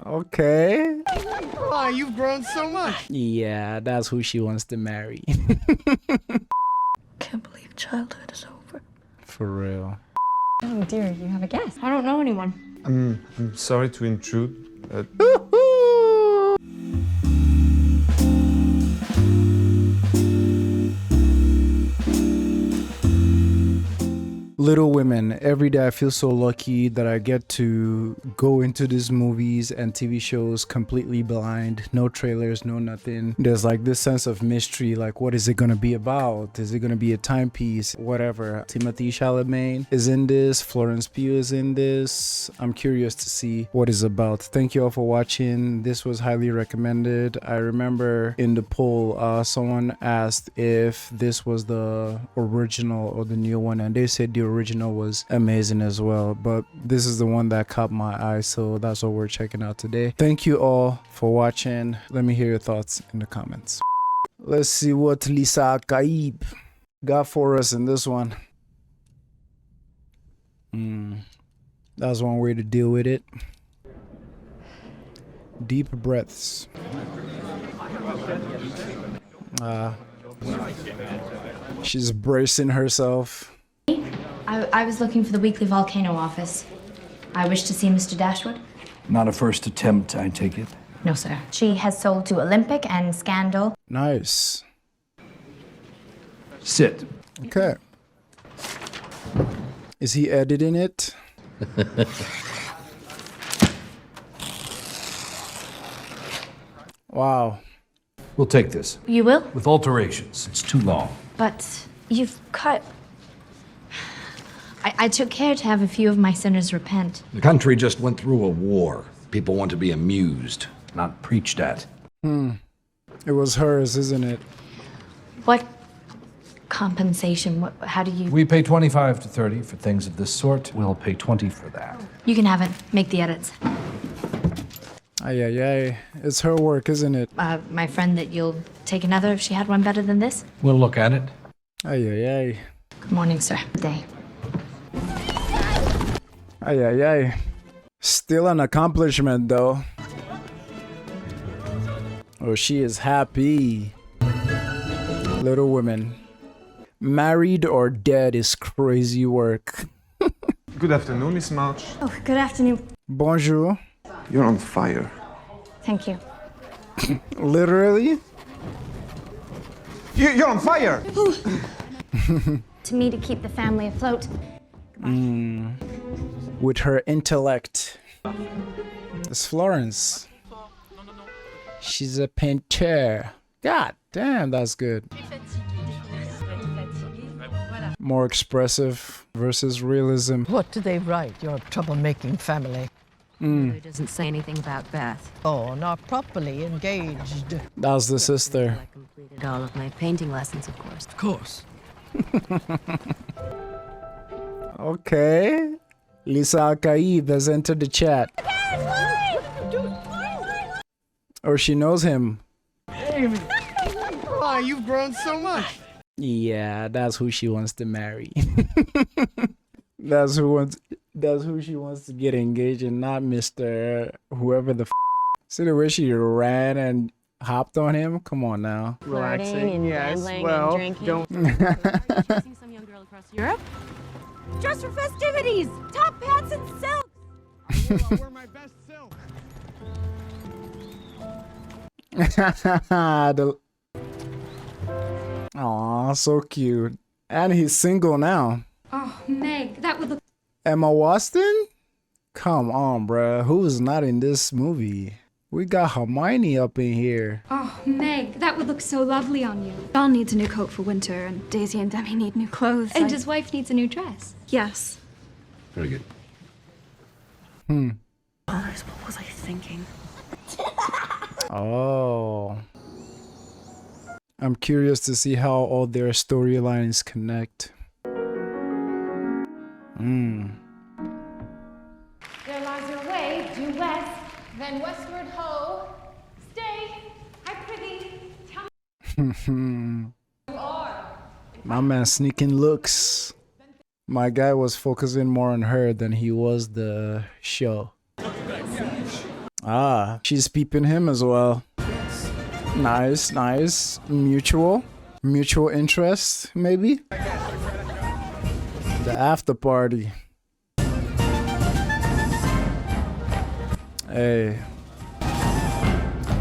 Okay. Oh, you've grown so much. Yeah, that's who she wants to marry. Can't believe childhood is over. For real. Oh dear, you have a guess. I don't know anyone. I'm sorry to intrude. Little Women. Every day I feel so lucky that I get to go into these movies and TV shows completely blind. No trailers, no nothing. There's like this sense of mystery, like what is it gonna be about? Is it gonna be a timepiece? Whatever. Timothée Chalamet is in this. Florence Pugh is in this. I'm curious to see what it's about. Thank you all for watching. This was highly recommended. I remember in the poll, someone asked if this was the original or the new one, and they said the original was amazing as well, but this is the one that caught my eye, so that's what we're checking out today. Thank you all for watching. Let me hear your thoughts in the comments. Let's see what Lisa Kaib got for us in this one. That's one way to deal with it. Deep breaths. She's bracing herself. I was looking for the weekly volcano office. I wish to see Mr. Dashwood. Not a first attempt, I take it. No, sir. She has sold to Olympic and Scandal. Nice. Sit. Okay. Is he editing it? Wow. We'll take this. You will? With alterations. It's too long. But you've cut... I took care to have a few of my sinners repent. The country just went through a war. People want to be amused, not preached at. It was hers, isn't it? What compensation? How do you... We pay 25 to 30 for things of this sort. We'll pay 20 for that. You can have it. Make the edits. Ay, ay, ay. It's her work, isn't it? My friend that you'll take another if she had one better than this? We'll look at it. Ay, ay, ay. Good morning, sir. Good day. Ay, ay, ay. Still an accomplishment, though. Oh, she is happy. Little Women. Married or dead is crazy work. Good afternoon, Miss March. Oh, good afternoon. Bonjour. You're on fire. Thank you. Literally? You're on fire! To me, to keep the family afloat. With her intellect. It's Florence. She's a painter. God damn, that's good. More expressive versus realism. What do they write, your troublemaking family? It doesn't say anything about Beth. Oh, not properly engaged. That was the sister. I completed all of my painting lessons, of course. Of course. Okay. Lisa Akaib has entered the chat. Or she knows him. Oh, you've grown so much. Yeah, that's who she wants to marry. That's who she wants to get engaged in, not Mr. whoever the See the way she ran and hopped on him? Come on now. Relaxing, and yes. gambling Well, and drinking. don't. Chasing some young girl across Europe? Just for festivities! Top hats and silks! I'll wear my best silk. Aw, so cute. And he's single now. Oh, Meg, that would look... Emma Watson? Come on, bruh. Who is not in this movie? We got Hermione up in here. Oh, Meg, that would look so lovely on you. John needs a new coat for winter, and Daisy and Demi need new clothes. And his wife needs a new dress. Yes. Very good. What was I thinking? Oh. I'm curious to see how all their storylines connect. There lies your way, due west, then westward ho. Stay, I prithee, tell me you are. My man sneaking looks. My guy was focusing more on her than he was the show. Ah, she's peeping him as well. Nice, nice. Mutual interest, maybe? The after party. Hey.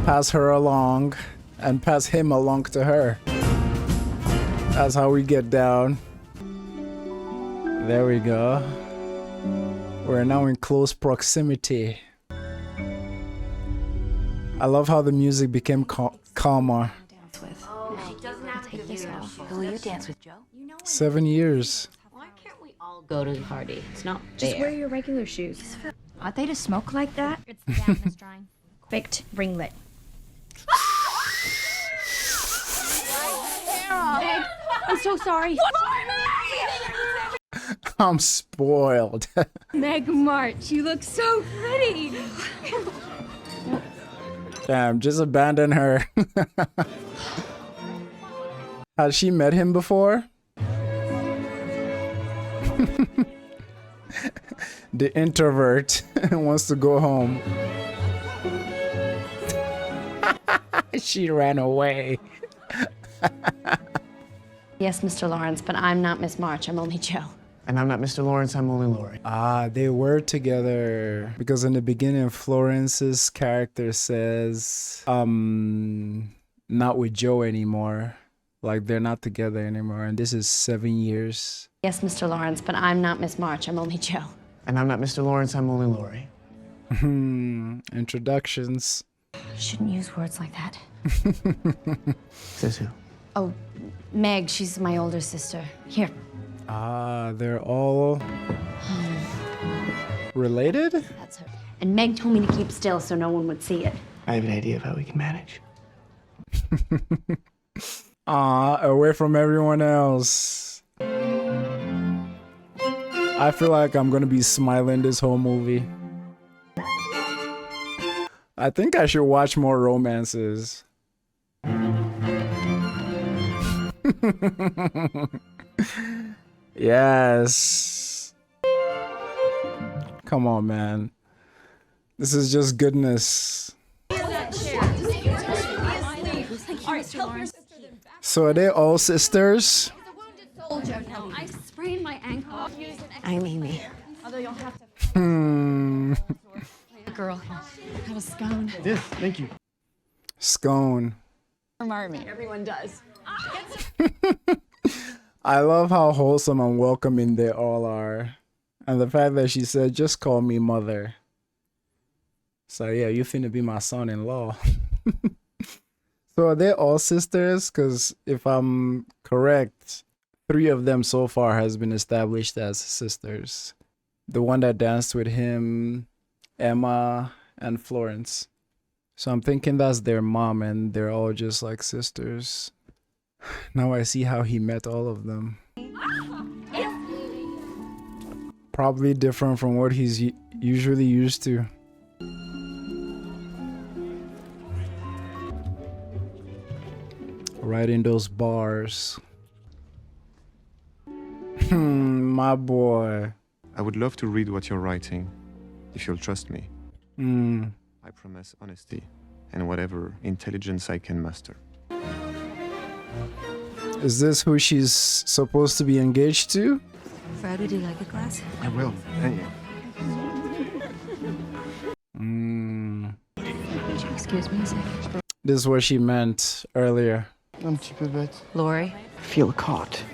Pass her along and pass him along to her. That's how we get down. There we go. We're now in close proximity. I love how the music became calmer. Who will you dance with, Joe? 7 years. Why can't we all go to the party? It's not Just fair. wear your regular shoes. Are they to smoke like that? It's the dampness drying. Baked, ring lit. Meg, I'm so sorry. I'm spoiled. Meg March, you look so pretty. Damn, just abandon her. Has she met him before? The introvert wants to go home. She ran away. Yes, Mr. Lawrence, but I'm not Miss March. I'm only Joe. And I'm not Mr. Lawrence, I'm only Lori. Ah, they were together. Because in the beginning, Florence's character says, not with Joe anymore. Like, they're not together anymore. And this is 7 years. Yes, Mr. Lawrence, but I'm not Miss March. I'm only Joe. And I'm not Mr. Lawrence, I'm only Lori. Introductions. You shouldn't use words like that. Says who? Oh, Meg, she's my older sister. Here. Ah, they're all related? That's her. And Meg told me to keep still so no one would see it. I have an idea of how we can manage. Ah, away from everyone else. I feel like I'm gonna be smiling this whole movie. I think I should watch more romances. Yes. Come on, man. This is just goodness. So are they all sisters? I sprained my ankle. I'm Amy. Girl, have a scone. Yes, thank you. Scone. Remind me. Everyone does. I love how wholesome and welcoming they all are. And the fact that she said, just call me mother. So yeah, you finna be my son-in-law. So are they all sisters? Because if I'm correct, 3 of them so far has been established as sisters. The one that danced with him, Emma, and Florence. So I'm thinking that's their mom and they're all just like sisters. Now I see how he met all of them. Probably different from what he's usually used to. Right in those bars. My boy. I would love to read what you're writing, if you'll trust me. I promise honesty and whatever intelligence I can muster. Is this who she's supposed to be engaged to? Fred, would you like a glass? I will. Thank you. Excuse me a second. This is what she meant earlier. I'm cheap a bit. Lori? I feel caught.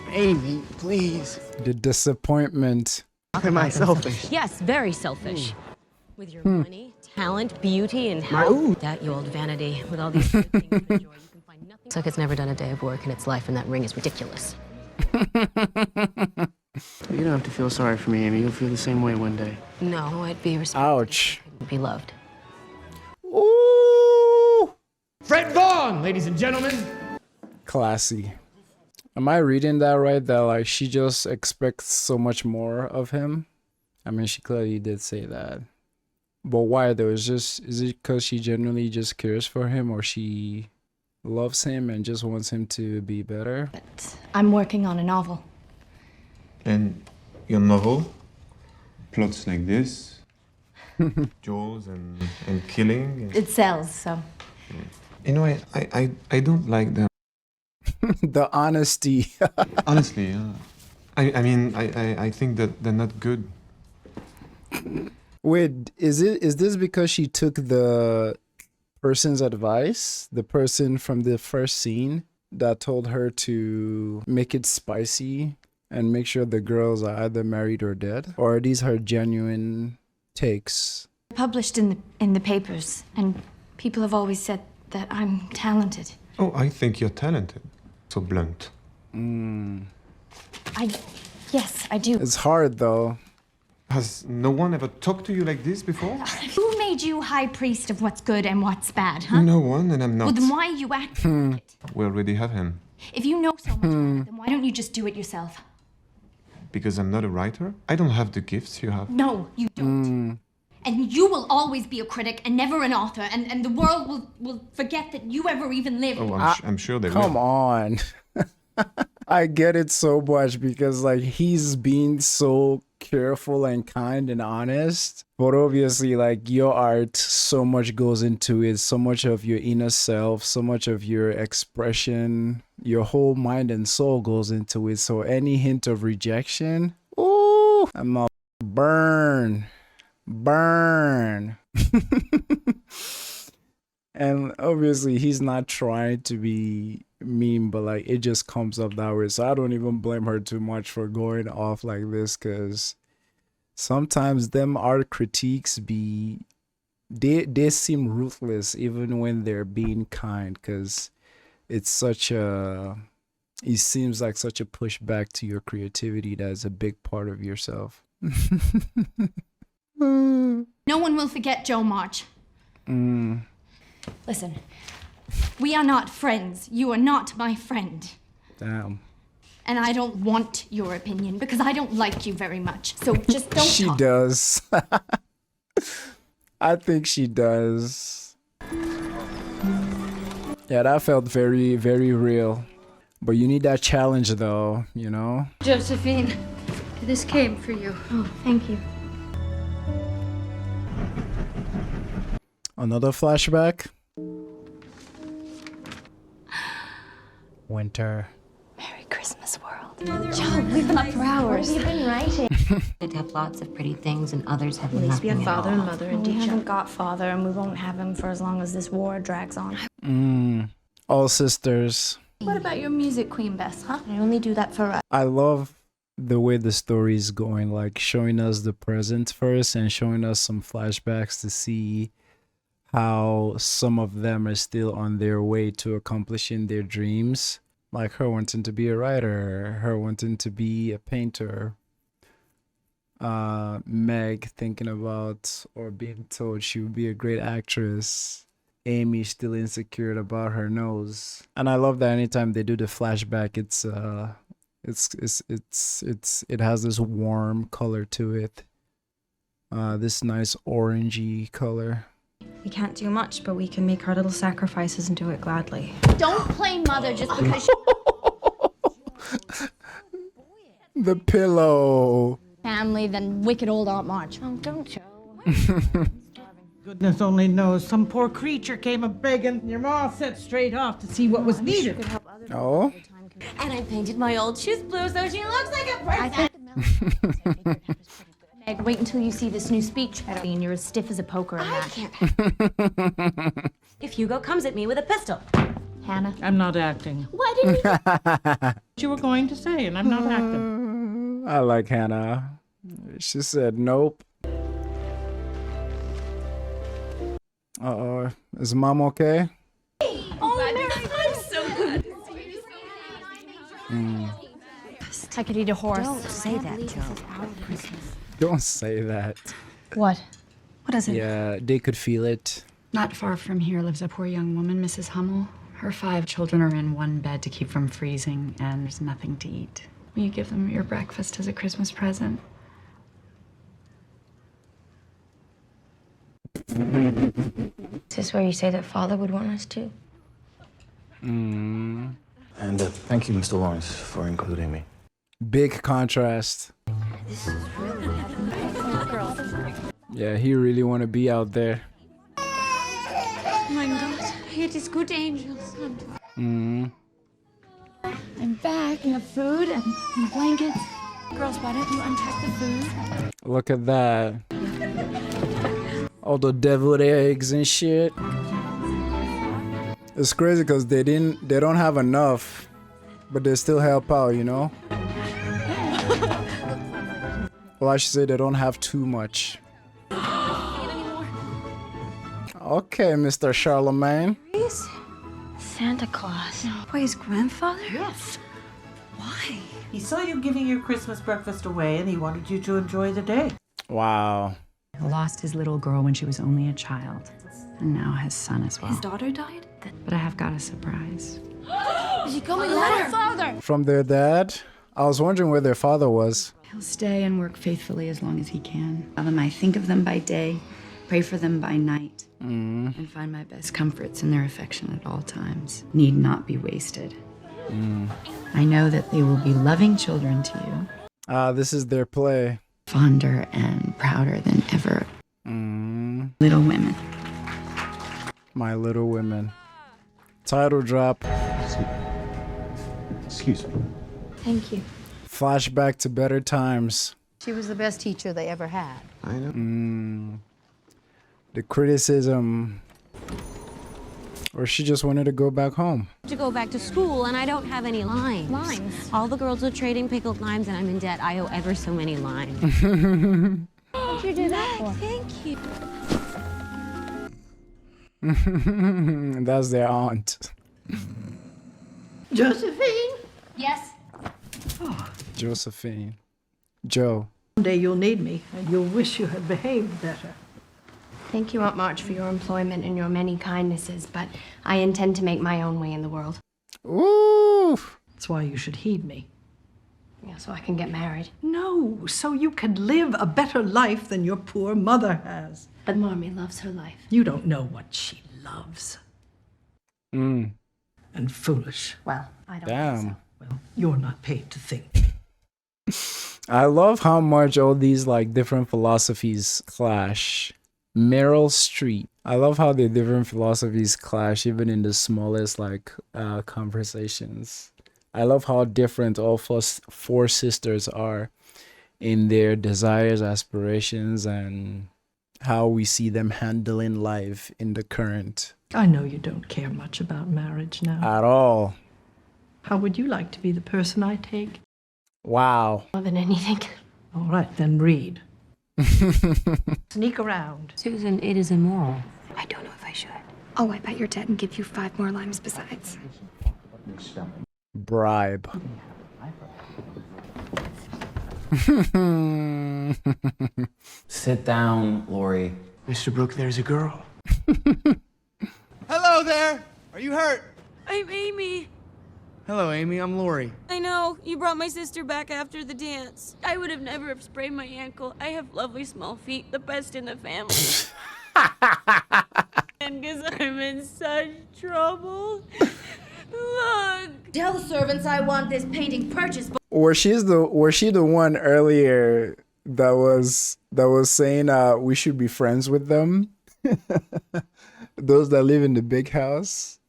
Amy, please. The disappointment. Am I selfish? Yes, very selfish. With your money, talent, beauty, and health. That, you old vanity. With all these good things and joy, you can find nothing. It's like it's never done a day of work in its life, and that ring is ridiculous. You don't have to feel sorry for me, Amy. You'll feel the same way one day. No, I'd be respected. Ouch. I'd be loved. Ooh. Fred Vaughn, ladies and gentlemen. Classy. Am I reading that right? That like she just expects so much more of him? I mean, she clearly did say that. But why though? Is it because she genuinely just cares for him, or she loves him and just wants him to be better? But I'm working on a novel. And your novel? Plots like this? Duels and killing. It sells, so. You know, I don't like them. The honesty. Honestly, I mean, I think that they're not good. Wait, is this because she took the person's advice? The person from the first scene that told her to make it spicy and make sure the girls are either married or dead? Or are these her genuine takes? Published in the papers, and people have always said that I'm talented. Oh, I think you're talented. So blunt. Yes, I do. It's hard though. Has no one ever talked to you like this before? Who made you high priest of what's good and what's bad, huh? No one, and I'm not. Well, then why are you acting like it? We already have him. If you know so much about it, then why don't you just do it yourself? Because I'm not a writer? I don't have the gifts you have. No, you don't. And you will always be a critic and never an author, and the world will forget that you ever even lived. Oh, I'm sure they Come will. on. I get it so much because like he's being so careful and kind and honest, but obviously like your art, so much goes into it, so much of your inner self, so much of your expression, your whole mind and soul goes into it. So any hint of rejection, ooh, I'm not burn. And obviously he's not trying to be mean, but like it just comes up that way. So I don't even blame her too much for going off like this, because sometimes them art critiques they seem ruthless even when they're being kind, because it's such a, it seems like such a pushback to your creativity that is a big part of yourself. No one will forget Joe March. Listen, we are not friends. You are not my friend. Damn. And I don't want your opinion because I don't like you very much. So just don't She talk. does. I think she does. Yeah, that felt very, very real. But you need that challenge though, you know? Josephine, this came for you. Oh, thank you. Another flashback. Winter. Merry Christmas, world. Joe, we've been up for hours. We've been writing. They'd have lots of pretty things and others have At least we nothing have at father all. and mother and We teacher. haven't got father, and we won't have him for as long as this war drags on. All sisters. What about your music queen, Bess, huh? I only do that for us. I love the way the story is going, like showing us the present first and showing us some flashbacks to see how some of them are still on their way to accomplishing their dreams. Like her wanting to be a writer, her wanting to be a painter, Meg thinking about or being told she would be a great actress, Amy still insecure about her nose. And I love that anytime they do the flashback, it has this warm color to it, this nice orangey color. We can't do much, but we can make our little sacrifices and do it gladly. Don't play mother just because The pillow. family than wicked old Aunt March. Oh, don't Joe. Goodness only knows, some poor creature came a begging. Your ma set straight off to see what was needed. Oh. And I painted my old shoes blue so she looks like a person. Meg, wait until you see this new speech. And you're as stiff as a poker in that. If Hugo comes at me with a pistol. Hannah. I'm not acting. Why didn't you? What you were going to say, and I'm not acting. I like Hannah. She said nope. Uh-oh. Is mom okay? I'm so good. I could eat a horse. Don't say that, Joe. Don't say that. What? What is it? Yeah, they could feel it. Not far from here lives a poor young woman, Mrs. Hummel. Her 5 children are in one bed to keep from freezing, and there's nothing to eat. Will you give them your breakfast as a Christmas present? Is this where you say that father would want us to? And thank you, Mr. Lawrence, for including me. Big contrast. Yeah, he really want to be out there. Oh my God, it is good angels. Mm. I'm back. You have food and blankets. Girls, why don't you unpack the food? Look at that. All the deviled eggs and shit. It's crazy because they don't have enough, but they still help out, you know? Well, I should say they don't have too much. Okay, Mr. Chalamet. Santa Claus. Why, his grandfather? Yes. Why? He saw you giving your Christmas breakfast away and he wanted you to enjoy the day. Wow. He lost his little girl when she was only a child. And now his son as well. His daughter died? But I have got a surprise. Is he coming later? Father! From their dad? I was wondering where their father was. He'll stay and work faithfully as long as he can. Tell them I think of them by day, pray for them by night, and find my best comforts in their affection at all times. Need not be wasted. I know that they will be loving children to you. This is their play. Fonder and prouder than ever. Little Women. My Little Women. Title drop. Excuse me. Thank you. Flashback to better times. She was the best teacher they ever had. I know. The criticism. Or she just wanted to go back home. To go back to school, and I don't have any lines. Lines? All the girls are trading pickled limes, and I'm in debt. I owe ever so many lines. What'd you do that for? Thank you. That's their aunt. Josephine? Yes? Josephine. Joe. Someday you'll need me and you'll wish you had behaved better. Thank you, Aunt March, for your employment and your many kindnesses, but I intend to make my own way in the world. Ooh. That's why you should heed me. Yeah, so I can get married. No, so you can live a better life than your poor mother has. But Mommy loves her life. You don't know what she loves. And foolish. Well, I don't Damn. think so. Well, you're not paid to think. I love how much all these like different philosophies clash. Meryl Streep. I love how the different philosophies clash even in the smallest like conversations. I love how different all four sisters are in their desires, aspirations, and how we see them handling life in the current. I know you don't care much about marriage now. At all. How would you like to be the person I take? Wow. More than anything. All right, then read. Sneak around. Susan, it is immoral. I don't know if I should. I'll wipe out your debt and give you 5 more limes besides. Bribe. Sit down, Lori. Mr. Brooke, there's a girl. Hello there! Are you hurt? I'm Amy. Hello, Amy. I'm Lori. I know. You brought my sister back after the dance. I would have never have sprained my ankle. I have lovely small feet, the best in the family. And because I'm in such trouble. Look. Tell the servants I want this painting purchased. Was she the one earlier that was saying we should be friends with them? Those that live in the big house.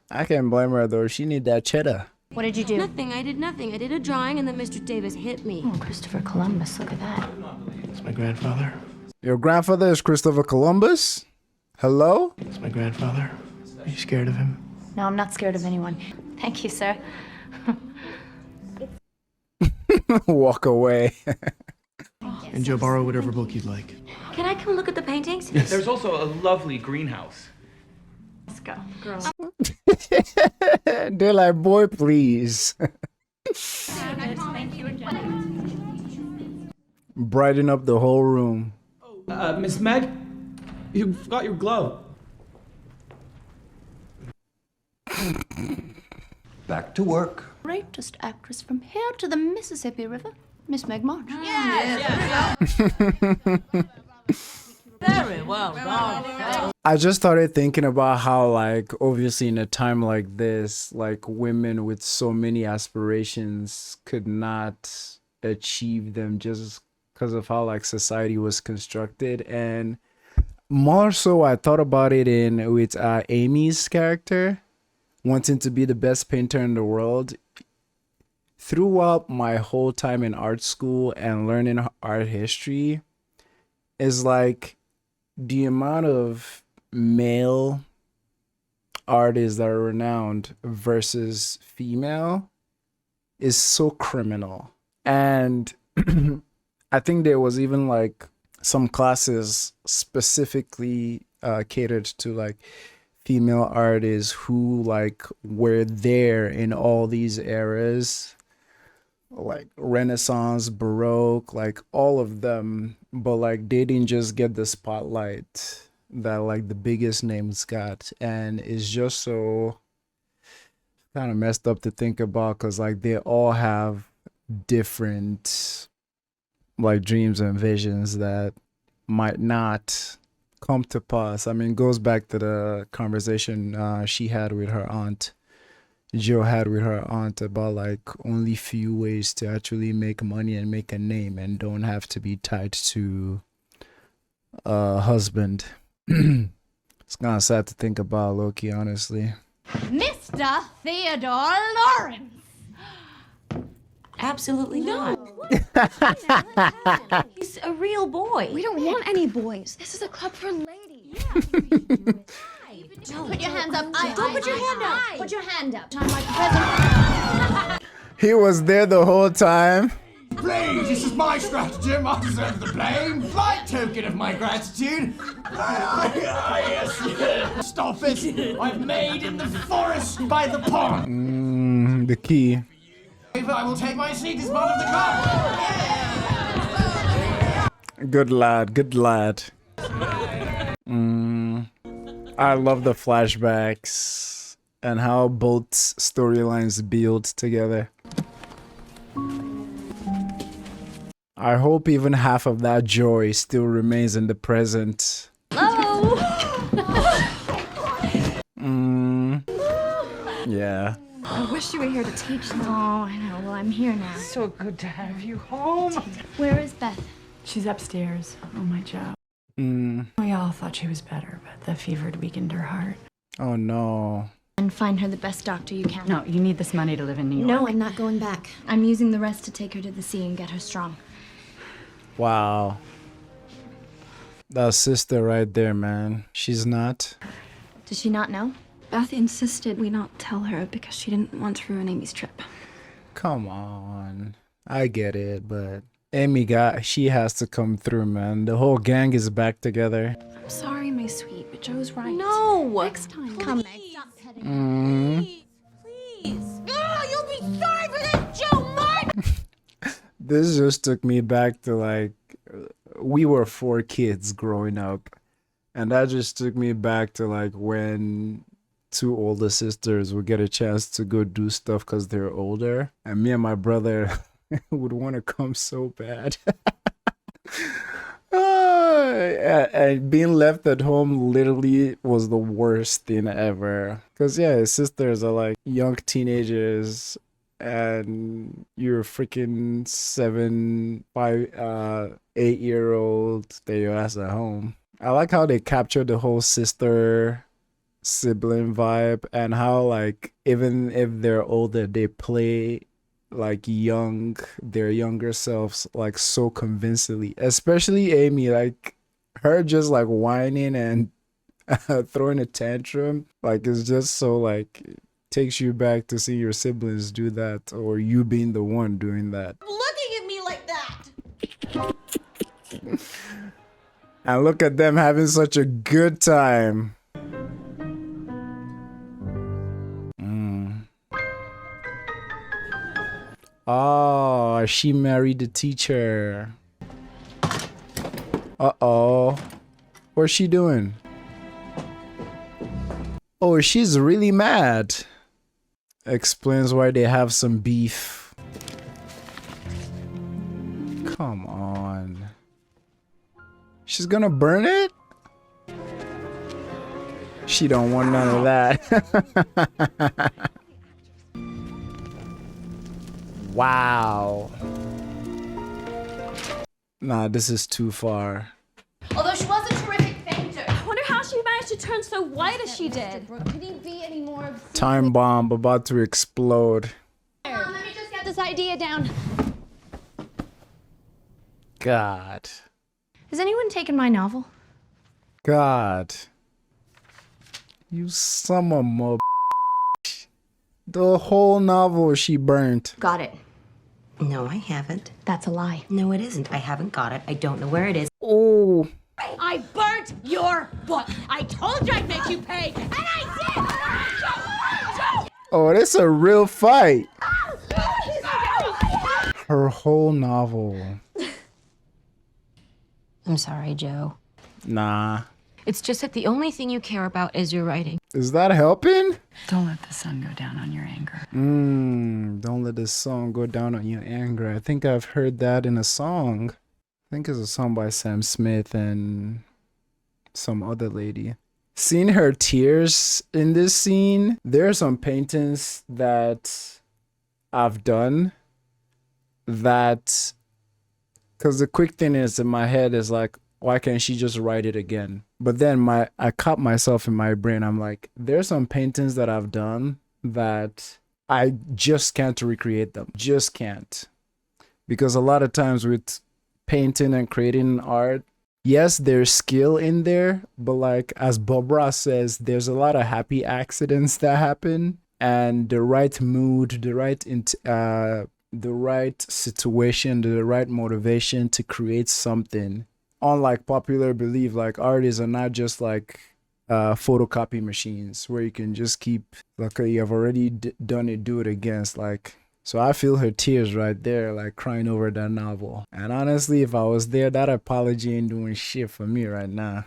I can't blame her though. She need that cheddar. What did you do? Nothing. I did nothing. I did a drawing, and then Mr. Davis hit me. Oh, Christopher Columbus, look at that. It's my grandfather. Your grandfather is Christopher Columbus? Hello? It's my grandfather. Are you scared of him? No, I'm not scared of anyone. Thank you, sir. Walk away. And Joe, borrow whatever book you'd like. Can I come look at the paintings? Yes. There's also a lovely greenhouse. Let's go, girls. They're like, boy, please. Brighten up the whole room. Miss Meg, you forgot your glove. Back to work. Greatest actress from here to the Mississippi River, Miss Meg March. Very well done. I just started thinking about how, like, obviously in a time like this, like, women with so many aspirations could not achieve them just because of how like society was constructed. And more so I thought about it in with Amy's character wanting to be the best painter in the world. Throughout my whole time in art school and learning art history, is like the amount of male artists that are renowned versus female is so criminal. And I think there was even like some classes specifically catered to like female artists who like were there in all these eras, like Renaissance, Baroque, like all of them, but like they didn't just get the spotlight that like the biggest names got. And it's just so kind of messed up to think about, because like they all have different like dreams and visions that might not come to pass. I mean, it goes back to the conversation she had with her aunt, Joe had with her aunt, about like only few ways to actually make money and make a name and don't have to be tied to a husband. It's kind of sad to think about, Loki, honestly. Mr. Theodore Lawrence. Absolutely not. He's a real boy. We don't want any boys. This is a club for ladies. Put your hands up. Don't put your hand up. Put your hand up. I'm like the president. He was there the whole time. Please, this is my stratagem. I deserve the blame. Slight token of my gratitude. Yes. Stop it. I've made in the forest by the pond. The key. I will take my seat as part of the club. Good lad, good lad. I love the flashbacks and how both storylines build together. I hope even half of that joy still remains in the present. Hello. Yeah. I wish you were here to teach them. Oh, I know. Well, I'm here now. So good to have you home. Where is Beth? She's upstairs on my job. We all thought she was better, but the fever had weakened her heart. Oh no. And find her the best doctor you can. No, you need this money to live in New York. No, I'm not going back. I'm using the rest to take her to the sea and get her strong. Wow. That sister right there, man. She's not. Does she not know? Beth insisted we not tell her because she didn't want to ruin Amy's trip. Come on. I get it, but she has to come through, man. The whole gang is back together. I'm sorry, my sweet, but Joe's right. No! Next time. Come, Meg. Stop petting Please. Oh, you'll be sorry for this, Joe Martin! This just took me back to like, we were 4 kids growing up. And that just took me back to like when 2 older sisters would get a chance to go do stuff because they're older. And me and my brother would want to come so bad. And being left at home literally was the worst thing ever. Because yeah, his sisters are like young teenagers and you're freaking 7, 5, 8-year-old that your ass at home. I like how they captured the whole sister sibling vibe and how like even if they're older they play like their younger selves like so convincingly, especially Amy, like her just like whining and throwing a tantrum, like it's just so like takes you back to see your siblings do that or you being the one doing that. Looking at me like that. And look at them having such a good time. Oh, she married the teacher. Uh-oh. What's she doing? Oh, she's really mad. Explains why they have some beef. Come on. She's gonna burn it? She don't want none of that. Wow. Nah, this is too far. Although she was a terrific fainter. I wonder how she managed to turn so white as she did. Could he be any more Time bomb about to explode. Let me just get this idea down. God. Has anyone taken my novel? God. You son of a mo. The whole novel she burnt. Got it. No, I haven't. That's a lie. No, it isn't. I haven't got it. I don't know where it is. Oh. I burnt your book. I told you I'd make you pay, and I did. Oh, that's a real fight. Her whole novel. I'm sorry, Joe. Nah. It's just that the only thing you care about is your writing. Is that helping? Don't let the sun go down on your anger. Don't let the sun go down on your anger. I think I've heard that in a song. I think it's a song by Sam Smith and some other lady. Seeing her tears in this scene, there are some paintings that I've done that, because the quick thing is in my head is like, why can't she just write it again? But then I caught myself in my brain. I'm like, there's some paintings that I've done that I just can't recreate them. Just can't. Because a lot of times with painting and creating art, yes, there's skill in there, but like as Bob Ross says, there's a lot of happy accidents that happen, and the right mood, the right situation, the right motivation to create something. Unlike popular belief, like artists are not just like photocopy machines where you can just keep like, you have already done it, do it again. It's like, so I feel her tears right there, like crying over that novel. And honestly, if I was there, that apology ain't doing shit for me right now.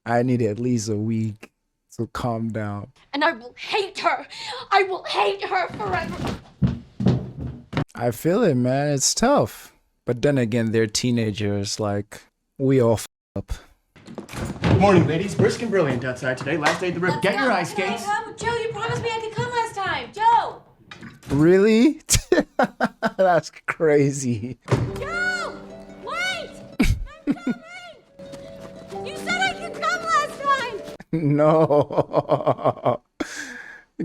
I need at least a week to calm down. And I will hate her. I will hate her forever. I feel it, man. It's tough. But then again, they're teenagers. Like, we all up. Good morning, ladies. Brisk and brilliant outside today. Last day of the rip. Get your ice skates. Joe, you promised me I could come last time. Joe! Really? That's crazy. Joe! Wait! I'm coming! You said I could come last time! No.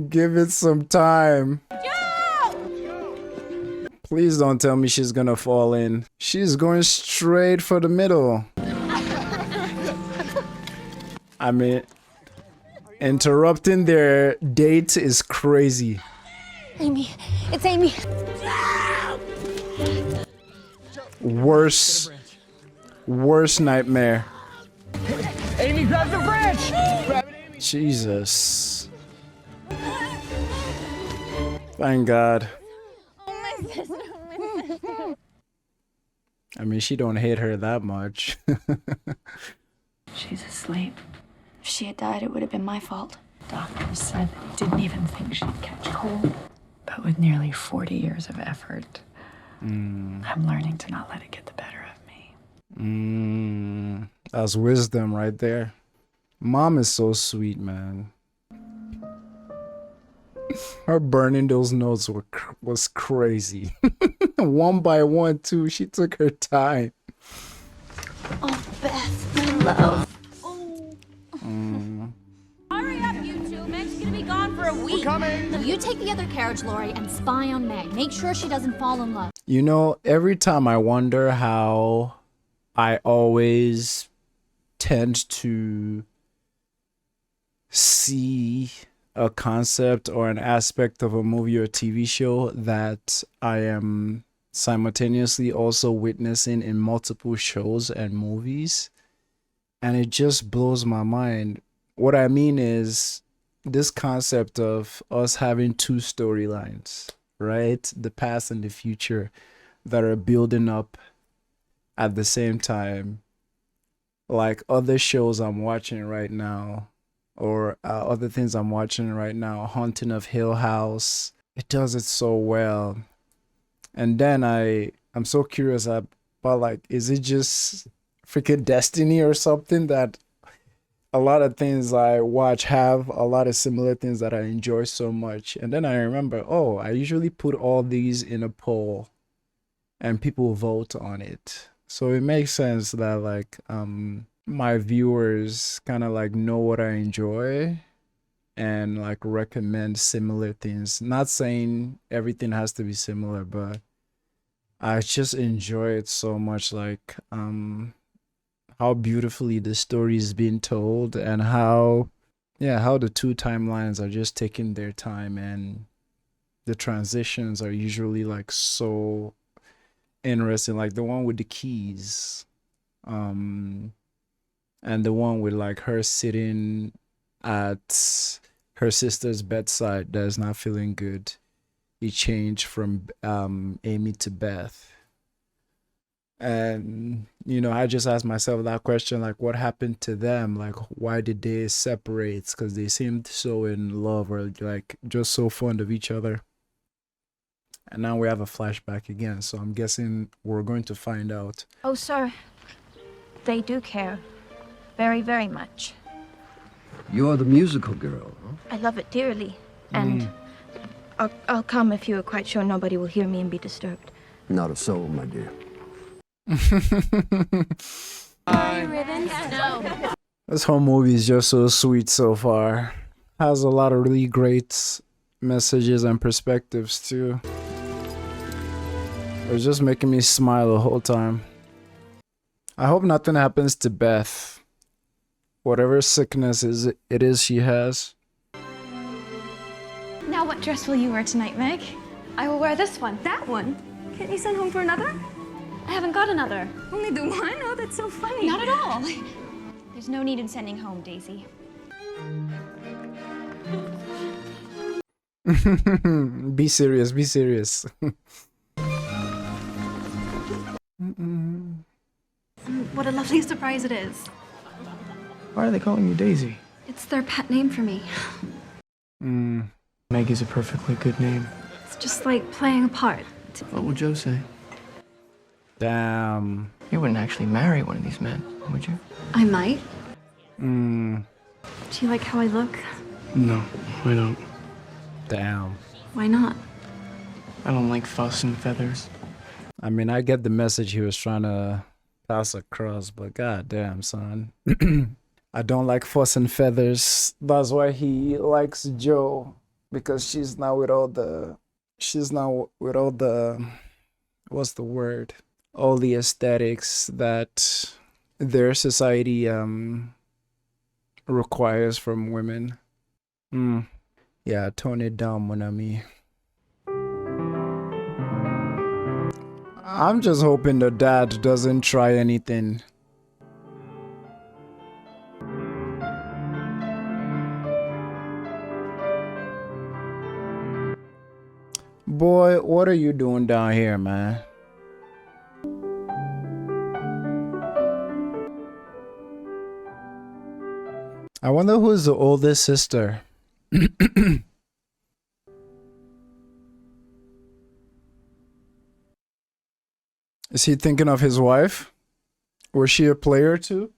Give it some time. Please don't tell me she's gonna fall in. She's going straight for the middle. I mean, interrupting their date is crazy. Amy, it's Amy. Worst nightmare. Amy, grab the branch! Grab it, Amy. Jesus. Thank God. I mean, she don't hate her that much. She's asleep. If she had died, it would have been my fault. Doctors said they didn't even think she'd catch cold. But with nearly 40 years of effort, I'm learning to not let it get the better of me. That's wisdom right there. Mom is so sweet, man. Her burning those notes was crazy. One by one, too. She took her time. Oh, Beth, my love. Hurry up, you two. Meg's gonna be gone for a week. We're coming! You take the other carriage, Lori, and spy on Meg. Make sure she doesn't fall in love. You know, every time I wonder how I always tend to see a concept or an aspect of a movie or TV show that I am simultaneously also witnessing in multiple shows and movies. And it just blows my mind. What I mean is this concept of us having two storylines, right? The past and the future that are building up at the same time. Like other shows I'm watching right now, or other things I'm watching right now, Haunting of Hill House. It does it so well. And then I'm so curious about, like, is it just freaking destiny or something that a lot of things I watch have a lot of similar things that I enjoy so much? And then I remember, oh, I usually put all these in a poll. and people vote on it. So it makes sense that like my viewers kind of like know what I enjoy and like recommend similar things. Not saying everything has to be similar, but I just enjoy it so much, like how beautifully the story is being told, and how the two timelines are just taking their time, and the transitions are usually like so interesting, like the one with the keys, and the one with like her sitting at her sister's bedside that's not feeling good. It changed from Amy to Beth. And you know, I just asked myself that question, like what happened to them, like why did they separate? Because they seemed so in love, or like just so fond of each other. And now we have a flashback again, so I'm guessing we're going to find out. Oh, sir, they do care. Very, very much. You're the musical girl, huh? I love it dearly. And I'll come if you are quite sure nobody will hear me and be disturbed. Not a soul, my dear. Ribbons? No. This whole movie is just so sweet so far. Has a lot of really great messages and perspectives too. It's just making me smile the whole time. I hope nothing happens to Beth. Whatever sickness it is she has. Now what dress will you wear tonight, Meg? I will wear this one. That one? Can't you send home for another? I haven't got another. Only the one? Oh, that's so funny. Not at all. There's no need in sending home, Daisy. Be serious, be serious. What a lovely surprise it is. Why are they calling you Daisy? It's their pet name for me. Meg is a perfectly good name. It's just like playing a part. What will Joe say? Damn. You wouldn't actually marry one of these men, would you? I might. Mm. Do you like how I look? No, I don't. Damn. Why not? I don't like fuss and feathers. I mean, I get the message he was trying to pass across, but goddamn, son. I don't like fuss and feathers. That's why he likes Joe, because she's not with all the, what's the word? All the aesthetics that their society requires from women. Yeah, tone it down, mon ami. I'm just hoping the dad doesn't try anything. Boy, what are you doing down here, man? I wonder who's the oldest sister. Is he thinking of his wife? Was she a player too?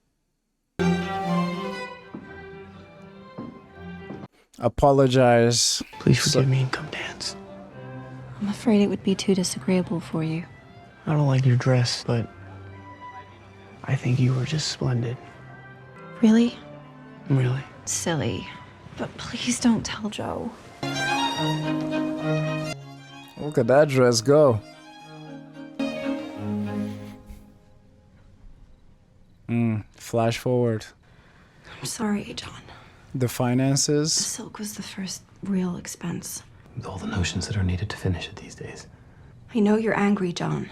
Apologize. Please forgive me and come dance. I'm afraid it would be too disagreeable for you. I don't like your dress, but I think you were just splendid. Really? Really. Silly. But please don't tell Joe. Look at that dress go. Flash forward. I'm sorry, John. The finances. The silk was the first real expense. With all the notions that are needed to finish it these days. I know you're angry, John.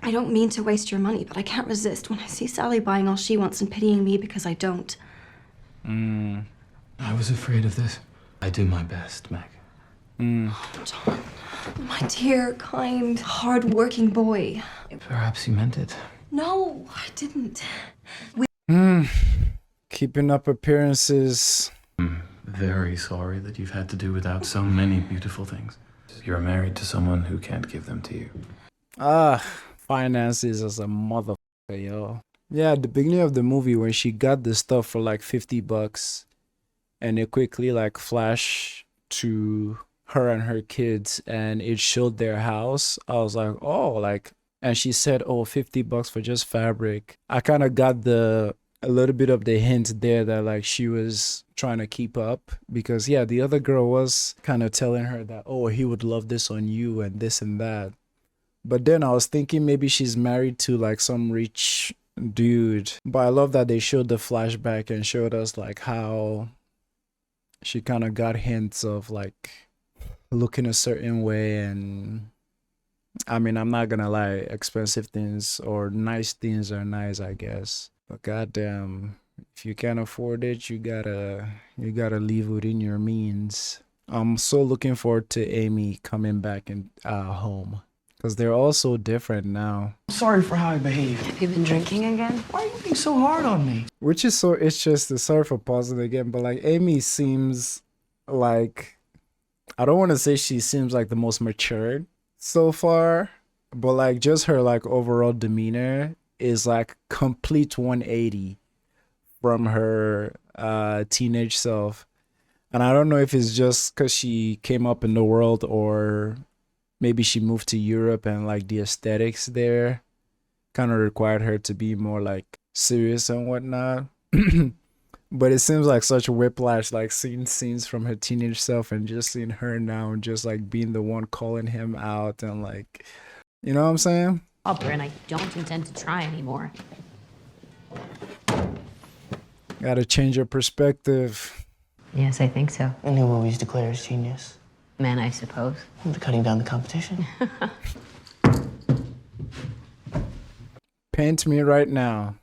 I don't mean to waste your money, but I can't resist when I see Sally buying all she wants and pitying me because I don't. I was afraid of this. I do my best, Meg. John, my dear, kind, hard-working boy. Perhaps you meant it. No, I didn't. Keeping up appearances. I'm very sorry that you've had to do without so many beautiful things. You're married to someone who can't give them to you. Finances as a motherfucker, yo. Yeah, at the beginning of the movie when she got the stuff for like $50 and it quickly like flashed to her and her kids and it showed their house, I was like, oh, like and she said, oh, $50 for just fabric. I kind of got a little bit of the hint there that like she was trying to keep up, because yeah, the other girl was kind of telling her that, oh, he would love this on you and this and that. But then I was thinking maybe she's married to like some rich dude. But I love that they showed the flashback and showed us like how she kind of got hints of like looking a certain way. And I mean, I'm not gonna lie, expensive things or nice things are nice, I guess. But goddamn, if you can't afford it, you gotta live within your means. I'm so looking forward to Amy coming back in home, because they're all so different now. Sorry for how I behaved. Have you been drinking again? Why are you being so hard on me? Which is so, it's just, sorry for pausing again, but like Amy seems like, I don't want to say she seems like the most matured so far, but like just her like overall demeanor is like complete 180 from her teenage self. And I don't know if it's just because she came up in the world, or maybe she moved to Europe and like the aesthetics there kind of required her to be more like serious and whatnot. But it seems like such a whiplash, like seeing scenes from her teenage self and just seeing her now and just like being the one calling him out and like, you know what I'm saying? And I don't intend to try anymore. Gotta change your perspective. Yes, I think so. And who always declares genius? Men, I suppose. The cutting down the competition. Paint me right now.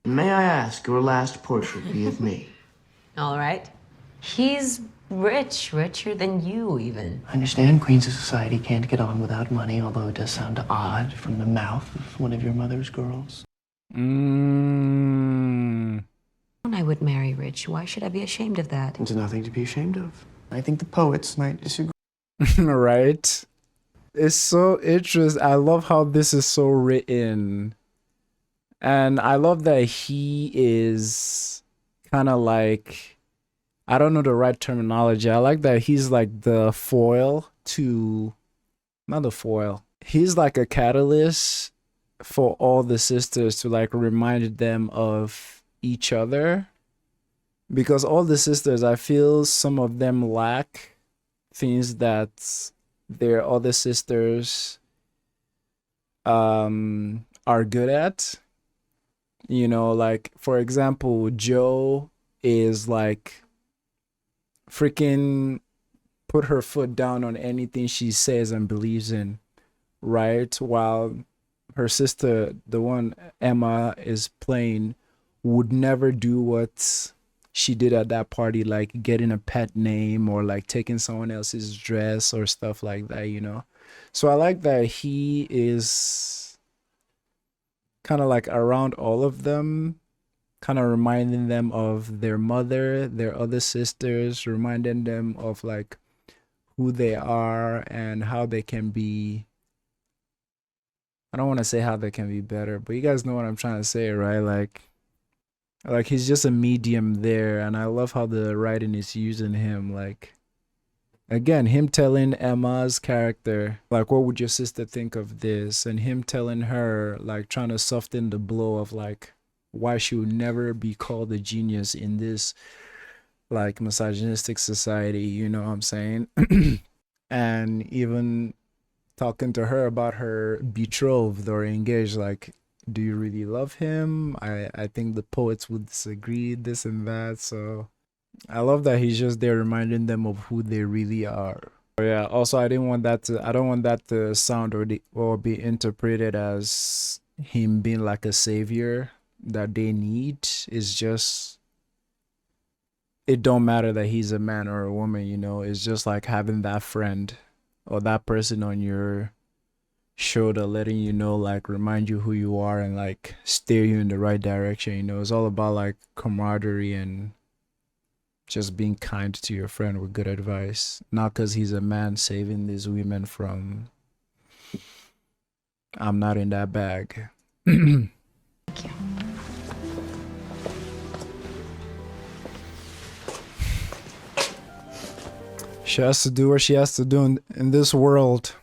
May I ask your last portrait be of me? All right. He's rich, richer than you even. I understand queens of society can't get on without money, although it does sound odd from the mouth of one of your mother's girls. When I would marry rich, why should I be ashamed of that? There's nothing to be ashamed of. I think the poets might disagree. Right? It's so interesting. I love how this is so written. And I love that he is kind of like, I don't know the right terminology. I like that he's like the foil to, not the foil. He's like a catalyst for all the sisters to like remind them of each other. Because all the sisters, I feel some of them lack things that their other sisters are good at. You know, like, for example, Jo is like freaking put her foot down on anything she says and believes in, right? While her sister, the one Emma is playing, would never do what she did at that party, like getting a pet name or like taking someone else's dress or stuff like that, you know? So I like that he is kind of like around all of them, kind of reminding them of their mother, their other sisters, reminding them of like who they are and how they can be. I don't want to say how they can be better, but you guys know what I'm trying to say, right? Like he's just a medium there, and I love how the writing is using him. Like, again, him telling Emma's character, like, what would your sister think of this? And him telling her, like, trying to soften the blow of, like, why she would never be called a genius in this, like, misogynistic society, you know what I'm saying? And even talking to her about her betrothed or engaged, like, do you really love him? I think the poets would disagree, this and that, so I love that he's just there reminding them of who they really are. Yeah, also I don't want that to sound or be interpreted as him being like a savior that they need. It's just, it don't matter that he's a man or a woman, you know. It's just like having that friend or that person on your shoulder letting you know, like, remind you who you are and like steer you in the right direction, you know. It's all about like camaraderie and just being kind to your friend with good advice, not because he's a man saving these women from, I'm not in that bag. Thank you. She has to do what she has to do in this world.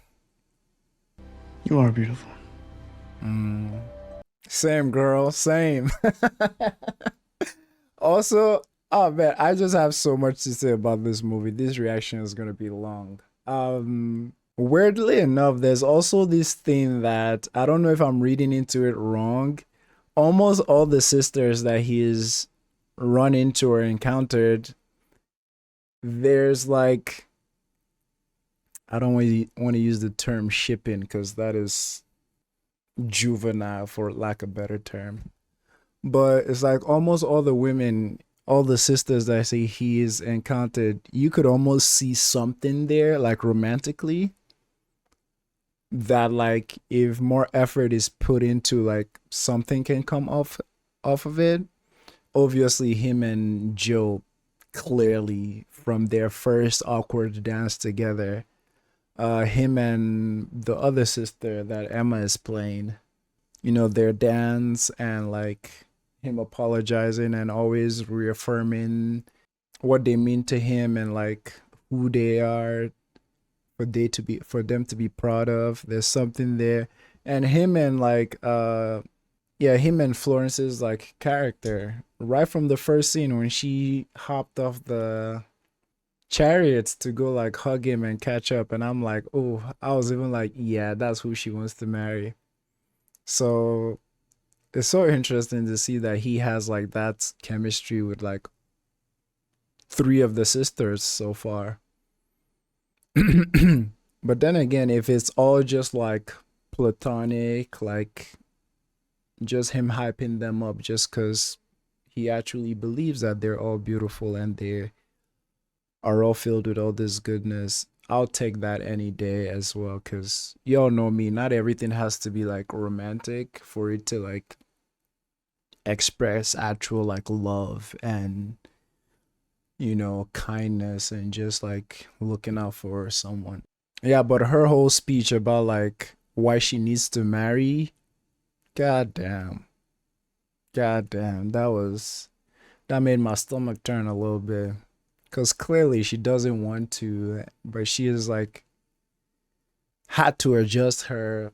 You are beautiful. Same, girl, same. Also, oh man, I just have so much to say about this movie. This reaction is gonna be long. Weirdly enough, there's also this thing that I don't know if I'm reading into it wrong. Almost all the sisters that he's run into or encountered, there's like, I don't want to use the term shipping because that is juvenile, for lack of a better term. But it's like almost all the women, all the sisters that I say he's encountered, you could almost see something there, like romantically, that like if more effort is put into, like something can come off of it. Obviously him and Joe, clearly from their first awkward dance together, him and the other sister that Emma is playing, you know, their dance and like him apologizing and always reaffirming what they mean to him and like who they are for them to be proud of. There's something there. And him and like him and Florence's like character right from the first scene when she hopped off the chariots to go like hug him and catch up, and I'm like, oh, I was even like, yeah, that's who she wants to marry. So it's so interesting to see that he has like that chemistry with like 3 of the sisters so far. But then again, if it's all just like platonic, like just him hyping them up just because he actually believes that they're all beautiful and they are all filled with all this goodness, I'll take that any day as well, because y'all know me, not everything has to be like romantic for it to like express actual like love and, you know, kindness and just like looking out for someone. Yeah, but her whole speech about like why she needs to marry, goddamn, that made my stomach turn a little bit. Because clearly she doesn't want to, but she is like, had to adjust her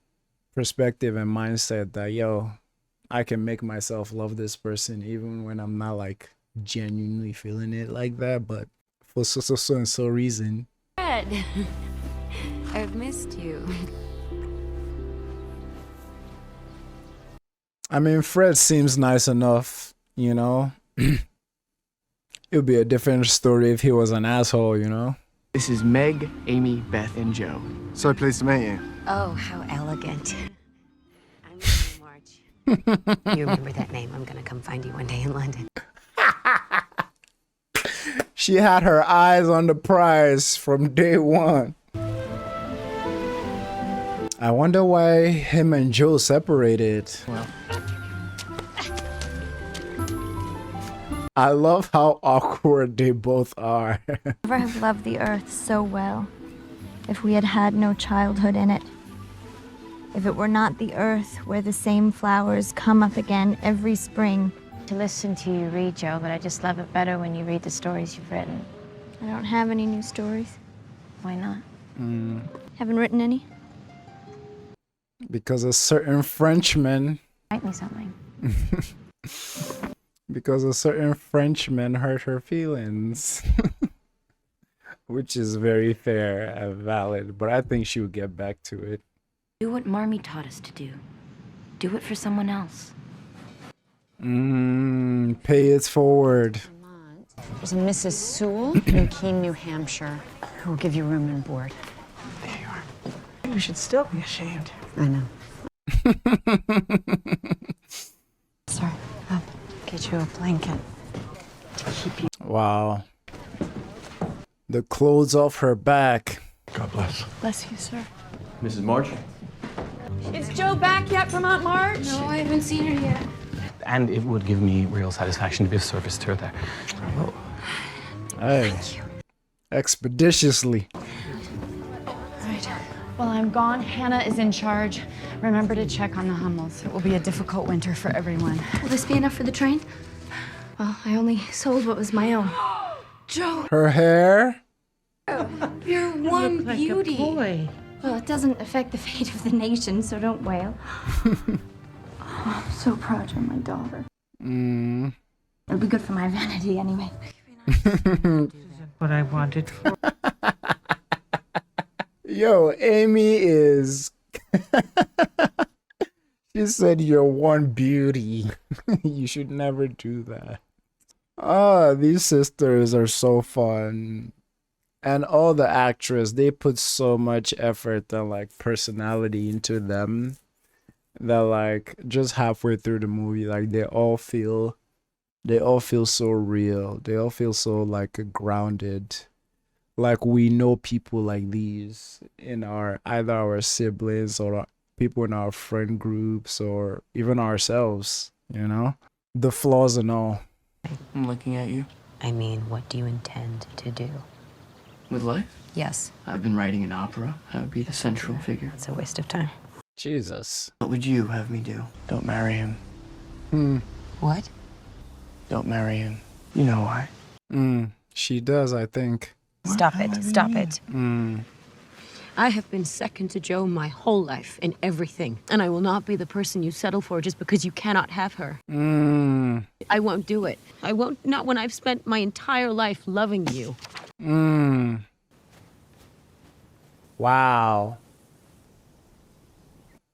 perspective and mindset that, yo, I can make myself love this person even when I'm not like genuinely feeling it like that, but for so and so reason. Fred, I've missed you. I mean, Fred seems nice enough, you know? It would be a different story if he was an asshole, you know? This is Meg, Amy, Beth, and Joe. So pleased to meet you. Oh, how elegant. I'm March. You remember that name. I'm gonna come find you one day in London. She had her eyes on the prize from day one. I wonder why him and Joe separated. Well, I love how awkward they both are. Never have loved the earth so well if we had had no childhood in it. If it were not the earth where the same flowers come up again every spring. To listen to you read, Joe, but I just love it better when you read the stories you've written. I don't have any new stories. Why not? Haven't written any. Because a certain Frenchman... Write me something. Because a certain Frenchman hurt her feelings. Which is very fair and valid, but I think she would get back to it. Do what Marmee taught us to do. Do it for someone else. Pay it forward. There's a Mrs. Sewell in Keene, New Hampshire, who will give you room and board. There you are. You should still be ashamed. I know. Sorry, I'll get you a blanket to keep you. Wow. The clothes off her back. God bless. Bless you, sir. Mrs. March? Is Joe back yet from Aunt March? No, I haven't seen her yet. And it would give me real satisfaction to be of service to her there. Oh. Hey. Expeditiously. All right. While I'm gone, Hannah is in charge. Remember to check on the Hummels. It will be a difficult winter for everyone. Will this be enough for the train? Well, I only sold what was my own. Joe! Her hair? You're one Like beauty. a boy. Well, it doesn't affect the fate of the nation, so don't wail. Oh, I'm so proud you're my daughter. It'll be good for my vanity anyway. What I wanted for. Yo, Amy is. She said you're one beauty. You should never do that. Ah, these sisters are so fun. And all the actors, they put so much effort and like personality into them that like just halfway through the movie, like they all feel so real. They all feel so like grounded. Like we know people like these in either our siblings or people in our friend groups or even ourselves, you know? The flaws and all. I'm looking at you. I mean, what do you intend to do? With life? Yes. I've been writing an opera. I would be the central figure. It's a waste of time. Jesus. What would you have me do? Don't marry him. What? Don't marry him. You know why. She does, I think. Stop it. Stop it. I have been second to Joe my whole life in everything, and I will not be the person you settle for just because you cannot have her. I won't do it. I won't, not when I've spent my entire life loving you. Wow.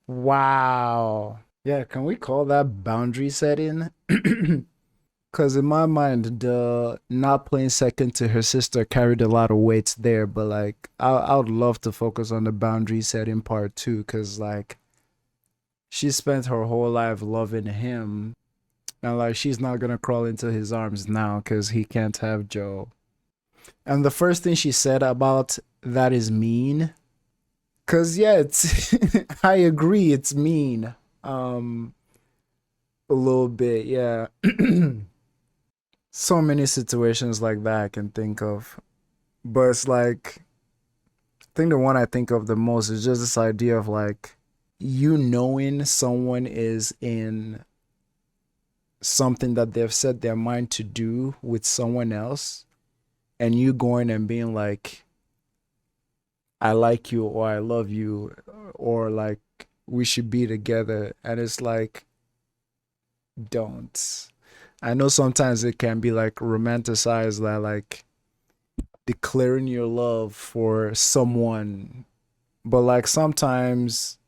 Wow. Yeah, can we call that boundary setting? Because in my mind, the not playing second to her sister carried a lot of weight there. But like, I would love to focus on the boundary setting part too. Because like, she spent her whole life loving him. And like, she's not going to crawl into his arms now because he can't have Joe. And the first thing she said about that is mean. Because yeah, it's I agree, it's mean. A little bit, yeah. So many situations like that I can think of. But it's like, I think the one I think of the most is just this idea of like, you knowing someone is in something that they've set their mind to do with someone else, and you going and being like, I like you, or I love you, or like, we should be together. And it's like, don't. I know sometimes it can be like romanticized that like declaring your love for someone, but like sometimes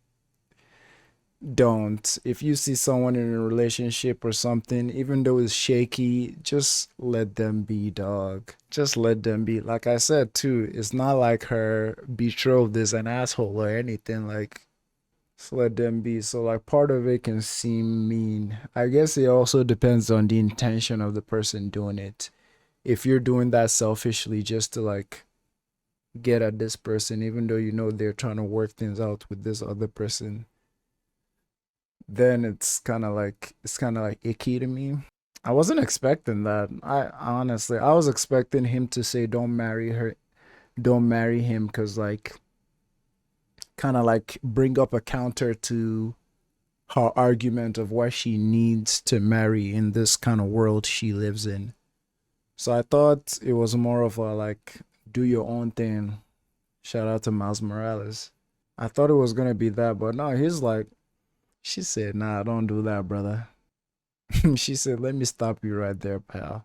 don't. If you see someone in a relationship or something, even though it's shaky, just let them be, dog. Just let them be. Like I said too, it's not like her betrothed is an asshole or anything. Like, just let them be. So like part of it can seem mean. I guess it also depends on the intention of the person doing it. If you're doing that selfishly just to like get at this person, even though you know they're trying to work things out with this other person, then it's kind of like icky to me. I wasn't expecting that. I was expecting him to say don't marry her, don't marry him, because like kind of like bring up a counter to her argument of why she needs to marry in this kind of world she lives in. So I thought it was more of a like, do your own thing. Shout out to Miles Morales. I thought it was gonna be that, but no, he's like, she said, nah, don't do that, brother. She said, let me stop you right there, pal.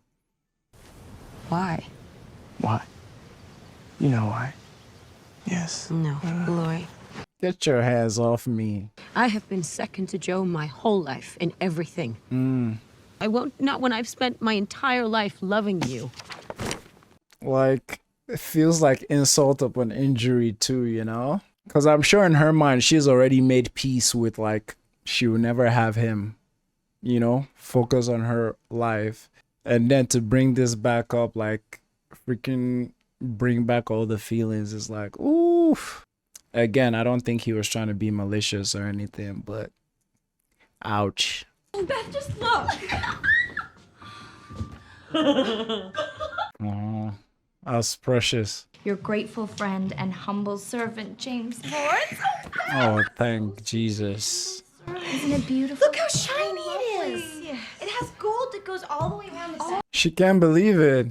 Why? Why? You know why. Yes. No, Lori. Get your hands off me. I have been second to Joe my whole life in everything. I won't, not when I've spent my entire life loving you. Like, it feels like insult upon injury too, you know? Because I'm sure in her mind, she's already made peace with like, she will never have him, you know? Focus on her life. And then to bring this back up, like, freaking bring back all the feelings is like, oof. Again, I don't think he was trying to be malicious or anything, but ouch. Beth, just look. Oh, that's precious. Your grateful friend and humble servant, James Morris. Oh, thank Jesus. Isn't it beautiful? Look how shiny it is. It has gold that goes all the way around the center. She can't believe it.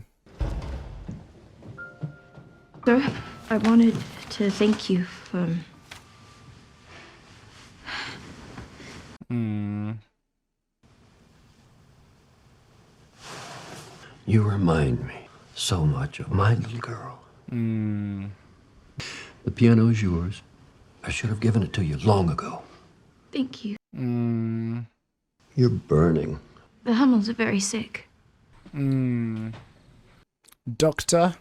Sir, I wanted to thank you for You remind me so much of my little girl. The piano is yours. I should have given it to you long ago. Thank you. You're burning. The Hummels are very sick. Doctor?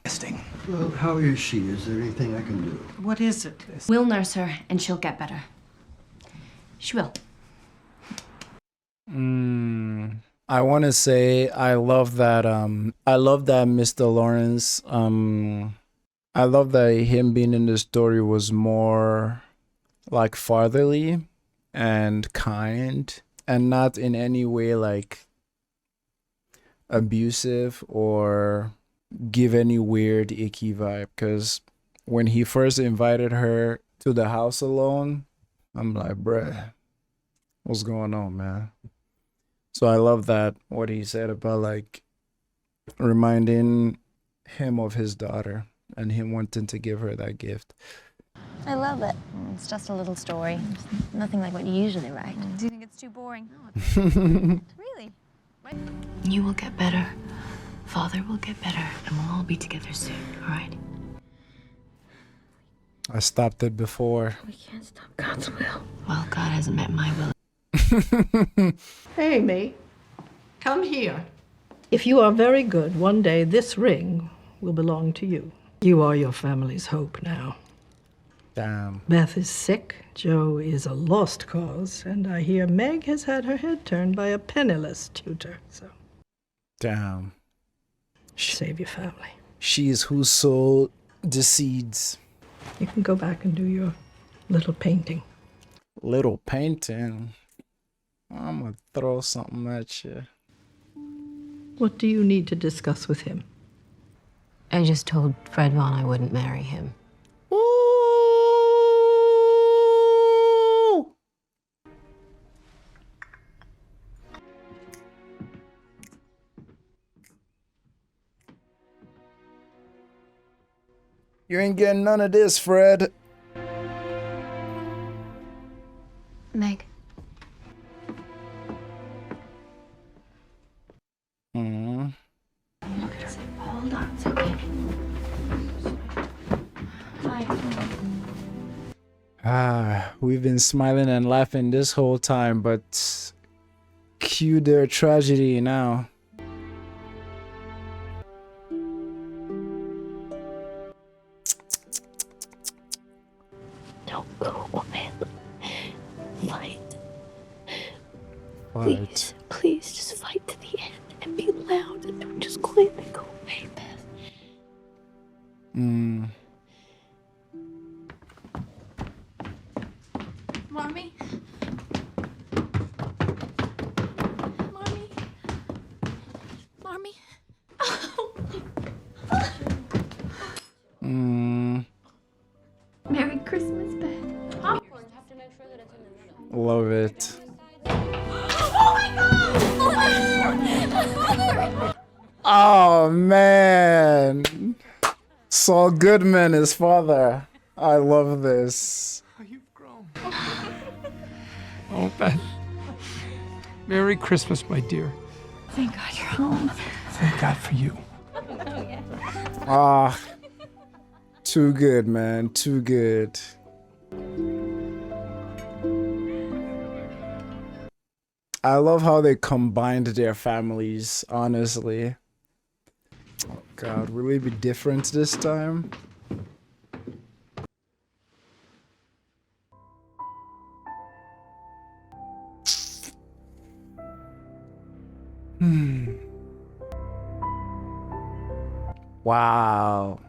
Well, how is she? Is there anything I can do? What is it? We'll nurse her, and she'll get better. She will. I want to say I love that Mr. Lawrence, I love that him being in the story was more like fatherly and kind and not in any way like abusive or give any weird icky vibe, because when he first invited her to the house alone, I'm like, bruh, what's going on, man? So I love that, what he said about like reminding him of his daughter and him wanting to give her that gift. I love it. It's just a little story. Nothing like what you usually write. Do you think it's too boring? Really? You will get better. Father will get better, and we'll all be together soon, all right? I stopped it before. We can't stop God's will. Well, God hasn't met my will. Amy, come here. If you are very good, one day this ring will belong to you. You are your family's hope now. Damn. Beth is sick, Joe is a lost cause, and I hear Meg has had her head turned by a penniless tutor, so. Damn. Save your family. She is who sowed the seeds. You can go back and do your little painting. Little painting? I'm gonna throw something at you. What do you need to discuss with him? I just told Fred Vaughn I wouldn't marry him. You ain't getting none of this, Fred. Meg. Hold on, it's okay. We've been smiling and laughing this whole time, but cue their tragedy now. Don't go quiet. Fight. What? Please, please, just fight to the end and be loud and don't just quietly go away, Beth. Mommy? Mommy? Mommy? Merry Christmas, Beth. Popcorn. Have to make sure that it's in the middle. Love it. Oh my God! Oh man, Saul Goodman, his father. I love this. Oh, Beth. Merry Christmas, my dear. Thank God you're home. Thank God for you. Ah, too good, man. Too good. I love how they combined their families, honestly. Oh God, will it be different this time? Wow.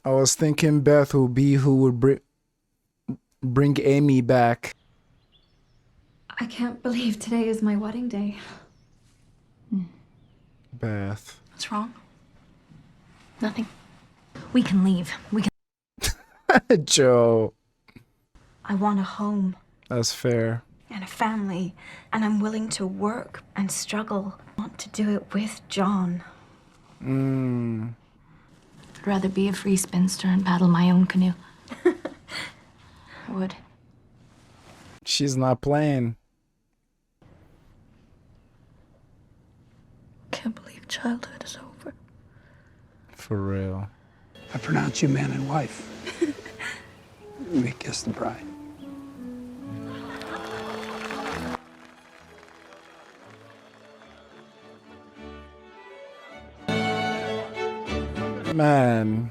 I was thinking Beth would be who would bring Amy back. I can't believe today is my wedding day. Beth. What's wrong? Nothing. We can leave. We can. Joe. I want a home That's fair. and a family, and I'm willing to work and struggle. I want to do it with John. I'd rather be a free spinster and paddle my own canoe. I would. She's not playing. Can't believe childhood is over. For real. I pronounce you man and wife. You may kiss the bride. Man.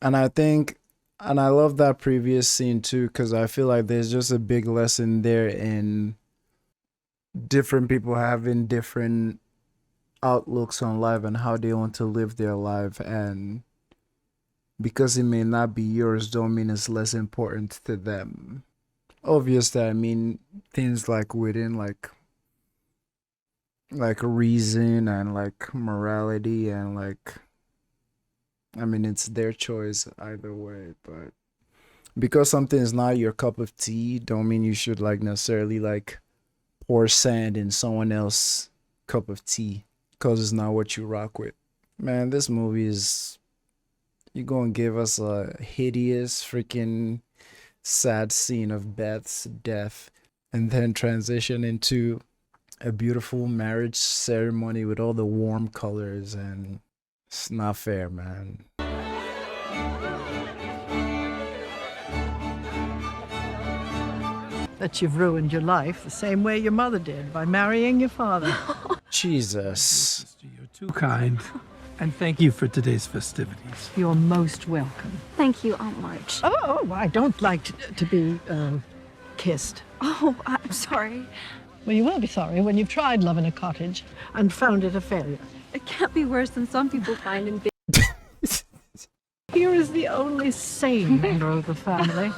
And I love that previous scene too, because I feel like there's just a big lesson there in different people having different outlooks on life and how they want to live their life. And because it may not be yours, don't mean it's less important to them. Obviously, I mean things like within like reason and like morality and like, I mean, it's their choice either way, but because something is not your cup of tea, don't mean you should like necessarily like pour sand in someone else's cup of tea because it's not what you rock with. Man, this movie is, you're gonna give us a hideous freaking sad scene of Beth's death and then transition into a beautiful marriage ceremony with all the warm colors, and it's not fair, man. That you've ruined your life the same way your mother did by marrying your father. Jesus. You're too kind. And thank you for today's festivities. You're most welcome. Thank you, Aunt March. Oh, I don't like to be kissed. Oh, I'm sorry. Well, you will be sorry when you've tried love in a cottage and found it a failure. It can't be worse than some people find in big. Here is the only sane member of the family.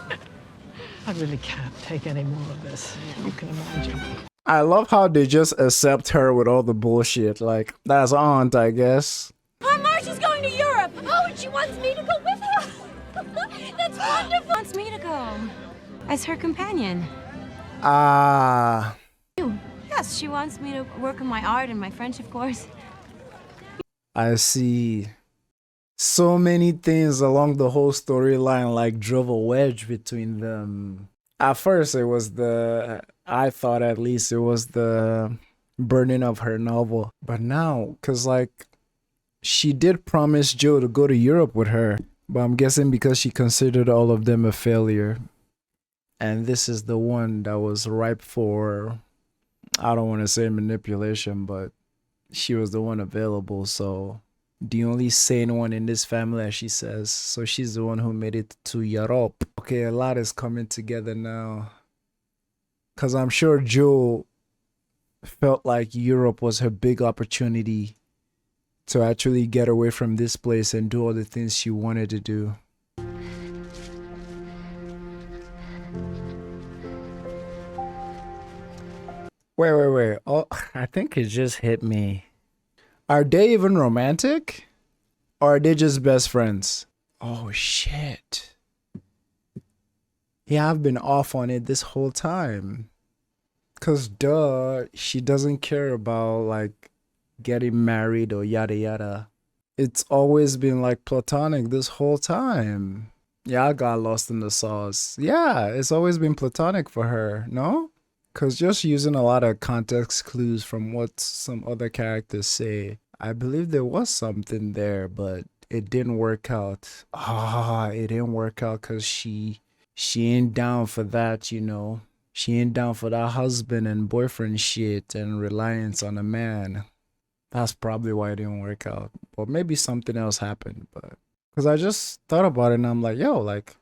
I really can't take any more of this, you can imagine. I love how they just accept her with all the bullshit. Like, that's Aunt, I guess. Aunt March is going to Europe. Oh, and she wants me to go with her. That's wonderful. Wants me to go as her companion. Ah. Yes, she wants me to work on my art and my French, of course. I see. So many things along the whole storyline like drove a wedge between them. At first it was I thought at least it was the burning of her novel. But now, cause like she did promise Joe to go to Europe with her, but I'm guessing because she considered all of them a failure. And this is the one that was ripe for, I don't want to say manipulation, but she was the one available, so the only sane one in this family, as she says. So she's the one who made it to Europe. Okay, a lot is coming together now. Because I'm sure Joe felt like Europe was her big opportunity to actually get away from this place and do all the things she wanted to do. Wait. Oh, I think it just hit me. Are they even romantic? Or are they just best friends? Oh, shit. Yeah, I've been off on it this whole time. Because, duh, she doesn't care about, like, getting married or yada yada. It's always been, like, platonic this whole time. Yeah, I got lost in the sauce. Yeah, it's always been platonic for her, no? Because just using a lot of context clues from what some other characters say, I believe there was something there, but it didn't work out. It didn't work out because she ain't down for that, you know. She ain't down for that husband and boyfriend shit and reliance on a man. That's probably why it didn't work out. But maybe something else happened. But because I just thought about it and I'm like, yo, like,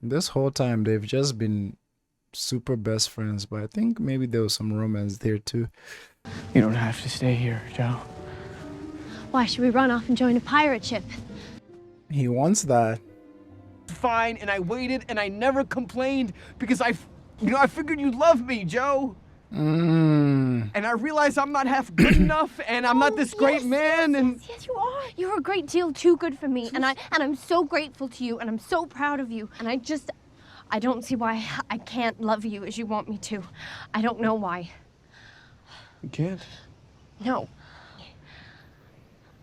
this whole time they've just been super best friends, but I think maybe there was some romance there too. You don't have to stay here, Joe. Why should we run off and join a pirate ship? He wants that. Fine, and I waited and I never complained because I figured you loved me, Joe. And I realized I'm not half good enough and I'm not this great man and Yes, you are. You're a great deal too good for me, and I'm so grateful to you, and I'm so proud of you, and I don't see why I can't love you as you want me to. I don't know why. You can't. No.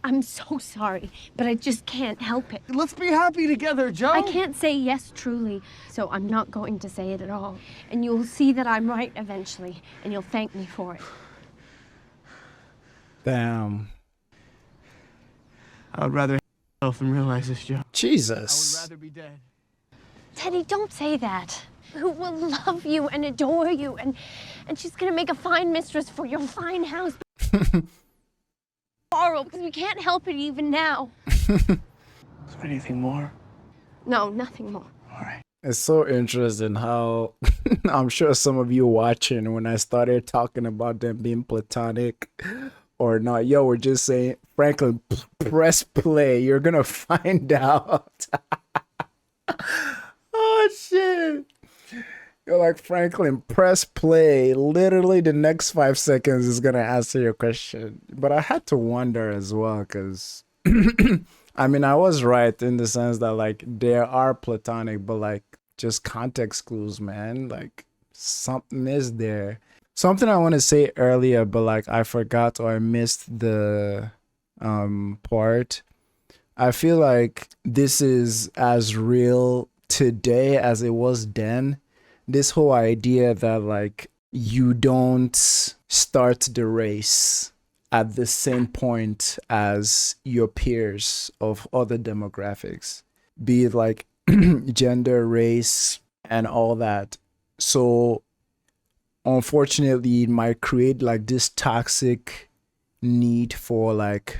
I'm so sorry, but I just can't help it. Let's be happy together, Joe. I can't say yes truly, so I'm not going to say it at all. And you'll see that I'm right eventually, and you'll thank me for it. Damn. I would rather myself than realize this, Joe. Jesus. I would rather be dead. Teddy, don't say that. Who will love you and adore you, and she's gonna make a fine mistress for your fine house. Borrow, because we can't help it even now. Is there anything more? No, nothing more. All right. It's so interesting how I'm sure some of you watching when I started talking about them being platonic or not, yo, we're just saying, Franklin, press play. You're gonna find out. Oh shit. You're like, Franklin, press play. Literally the next 5 seconds is gonna answer your question. But I had to wonder as well, because I mean, I was right in the sense that like there are platonic, but like just context clues, man. Like something is there. Something I want to say earlier, but like I forgot or I missed the part. I feel like this is as real today as it was then. This whole idea that like you don't start the race at the same point as your peers of other demographics, be it like gender, race, and all that. So unfortunately, it might create like this toxic need for like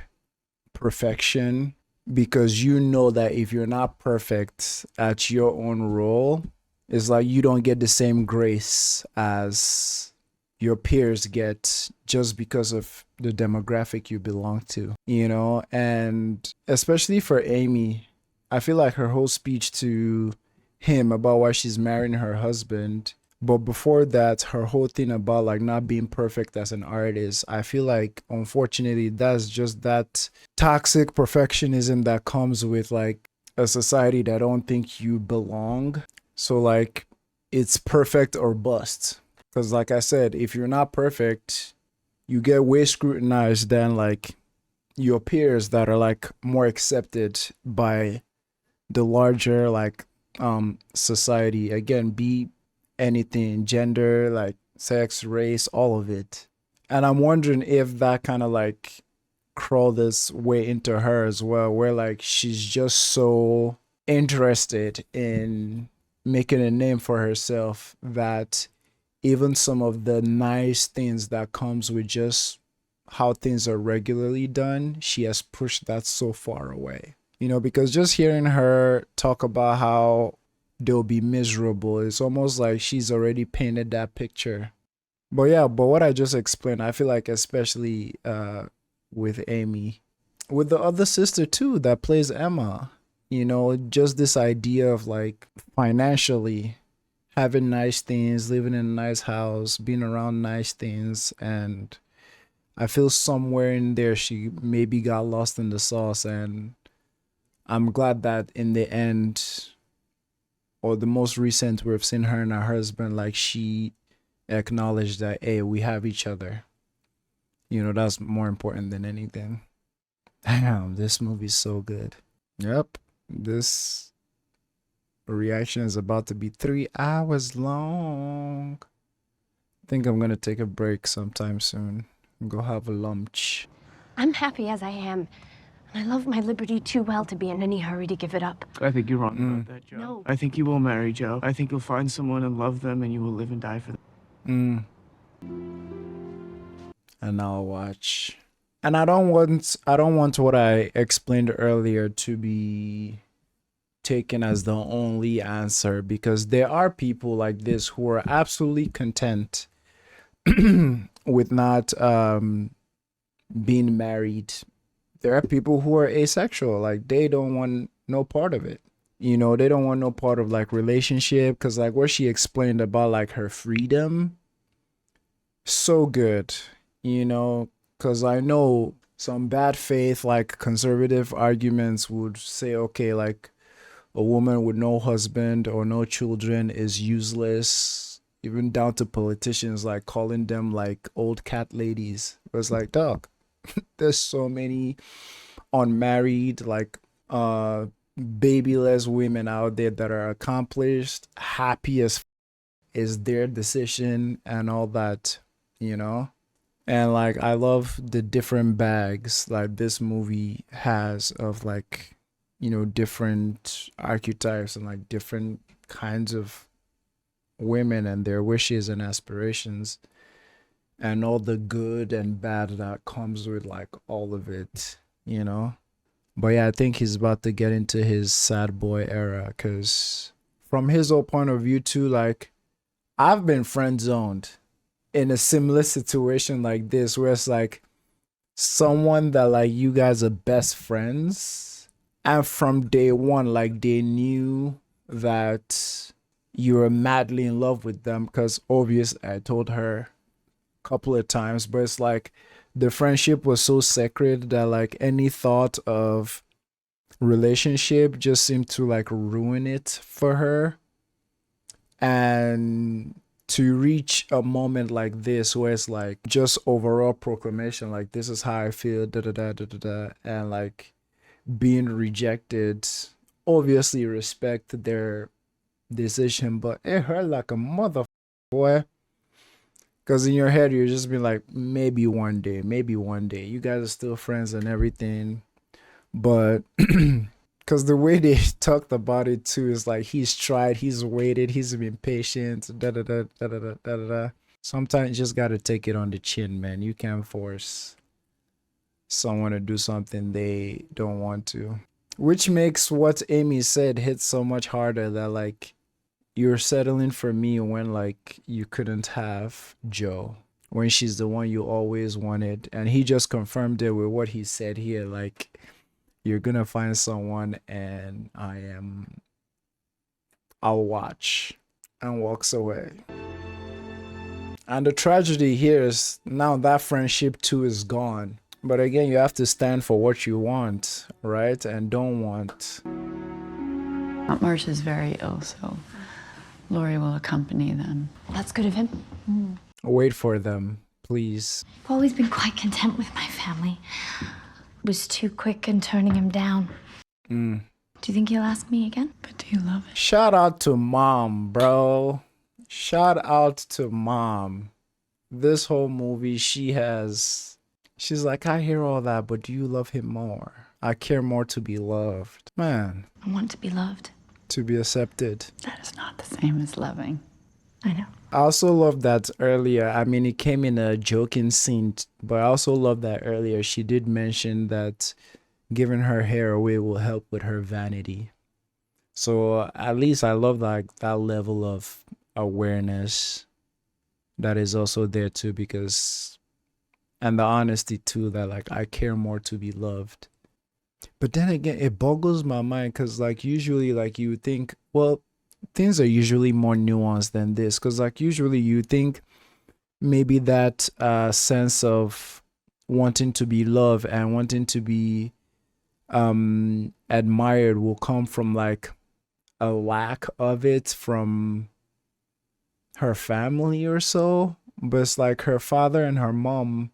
perfection, because you know that if you're not perfect at your own role, it's like you don't get the same grace as your peers get just because of the demographic you belong to, you know? And especially for Amy, I feel like her whole speech to him about why she's marrying her husband, but before that, her whole thing about like not being perfect as an artist, I feel like unfortunately that's just that toxic perfectionism that comes with like a society that don't think you belong. So like it's perfect or bust. Because like I said, if you're not perfect, you get way scrutinized than like your peers that are like more accepted by the larger like society. Again, be anything, gender, like sex, race, all of it. And I'm wondering if that kind of like crawled its way into her as well, where like she's just so interested in making a name for herself that even some of the nice things that comes with just how things are regularly done, she has pushed that so far away. You know, because just hearing her talk about how they'll be miserable, it's almost like she's already painted that picture. But yeah, but what I just explained, I feel like especially with Amy, with the other sister too that plays Emma, you know, just this idea of like financially having nice things, living in a nice house, being around nice things. And I feel somewhere in there she maybe got lost in the sauce. And I'm glad that in the end, or the most recent, we've seen her and her husband, like she acknowledged that, hey, we have each other. You know, that's more important than anything. Damn, this movie's so good. Yep, this reaction is about to be 3 hours long. I think I'm gonna take a break sometime soon and go have a lunch. I'm happy as I am. And I love my liberty too well to be in any hurry to give it up. I think you're wrong about that, Joe. No. I think you will marry Joe. I think you'll find someone and love them, and you will live and die for them. And I'll watch. And I don't want what I explained earlier to be taken as the only answer, because there are people like this who are absolutely content with not being married. There are people who are asexual, like they don't want no part of it. You know, they don't want no part of like relationship, because like what she explained about like her freedom, so good, you know, because I know some bad faith like conservative arguments would say, okay, like a woman with no husband or no children is useless, even down to politicians like calling them like old cat ladies. It was like, dog, there's so many unmarried, like babyless women out there that are accomplished, happy as is their decision and all that, you know? And like I love the different bags like this movie has of like, you know, different archetypes and like different kinds of women and their wishes and aspirations and all the good and bad that comes with like all of it, you know? But yeah, I think he's about to get into his sad boy era because from his whole point of view too, like I've been friend zoned in a similar situation like this where it's like someone that like you guys are best friends and from day one like they knew that you were madly in love with them because obviously I told her a couple of times, but it's like the friendship was so sacred that like any thought of relationship just seemed to like ruin it for her. And to reach a moment like this where it's like just overall proclamation like this is how I feel, da da da da da da, and like being rejected, obviously respect their decision, but it hurt like a mother boy. Because in your head, you're just being like, maybe one day. You guys are still friends and everything. But because the way they talked about it too is like, he's tried, he's waited, he's been patient, da da da da da da da da. Sometimes you just got to take it on the chin, man. You can't force someone to do something they don't want to. Which makes what Amy said hit so much harder that like, you're settling for me when like you couldn't have Joe, when she's the one you always wanted. And he just confirmed it with what he said here, like you're gonna find someone and I'll watch, and walks away. And the tragedy here is now that friendship too is gone. But again, you have to stand for what you want, right? And don't want. Aunt Marcia's very ill, so Laurie will accompany them. That's good of him. Wait for them, please. I've always been quite content with my family. Was too quick in turning him down. Do you think he'll ask me again? But do you love it? Shout out to mom, bro. Shout out to mom. This whole movie, she's like, I hear all that, but do you love him more? I care more to be loved. Man. I want to be loved. To be accepted. That is not the same as loving. I know. I also love that earlier. I mean, it came in a joking scene, but I also love that earlier she did mention that giving her hair away will help with her vanity. So at least I love like that level of awareness that is also there too, because, and the honesty too, that like I care more to be loved. But then again, it boggles my mind because like usually like you think, well, things are usually more nuanced than this, because like usually you think maybe that sense of wanting to be loved and wanting to be admired will come from like a lack of it from her family or so. But it's like her father and her mom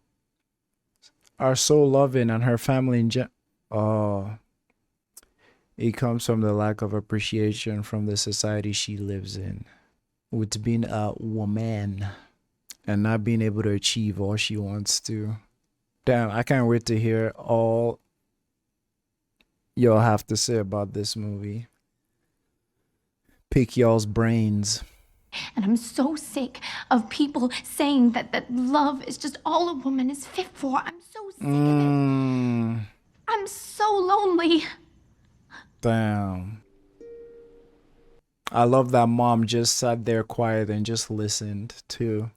are so loving, and her family in general. Oh, it comes from the lack of appreciation from the society she lives in, with being a woman and not being able to achieve all she wants to. Damn, I can't wait to hear all y'all have to say about this movie. Pick y'all's brains. And I'm so sick of people saying that love is just all a woman is fit for. I'm so sick of it. I'm so lonely. Damn. I love that mom just sat there quiet and just listened too.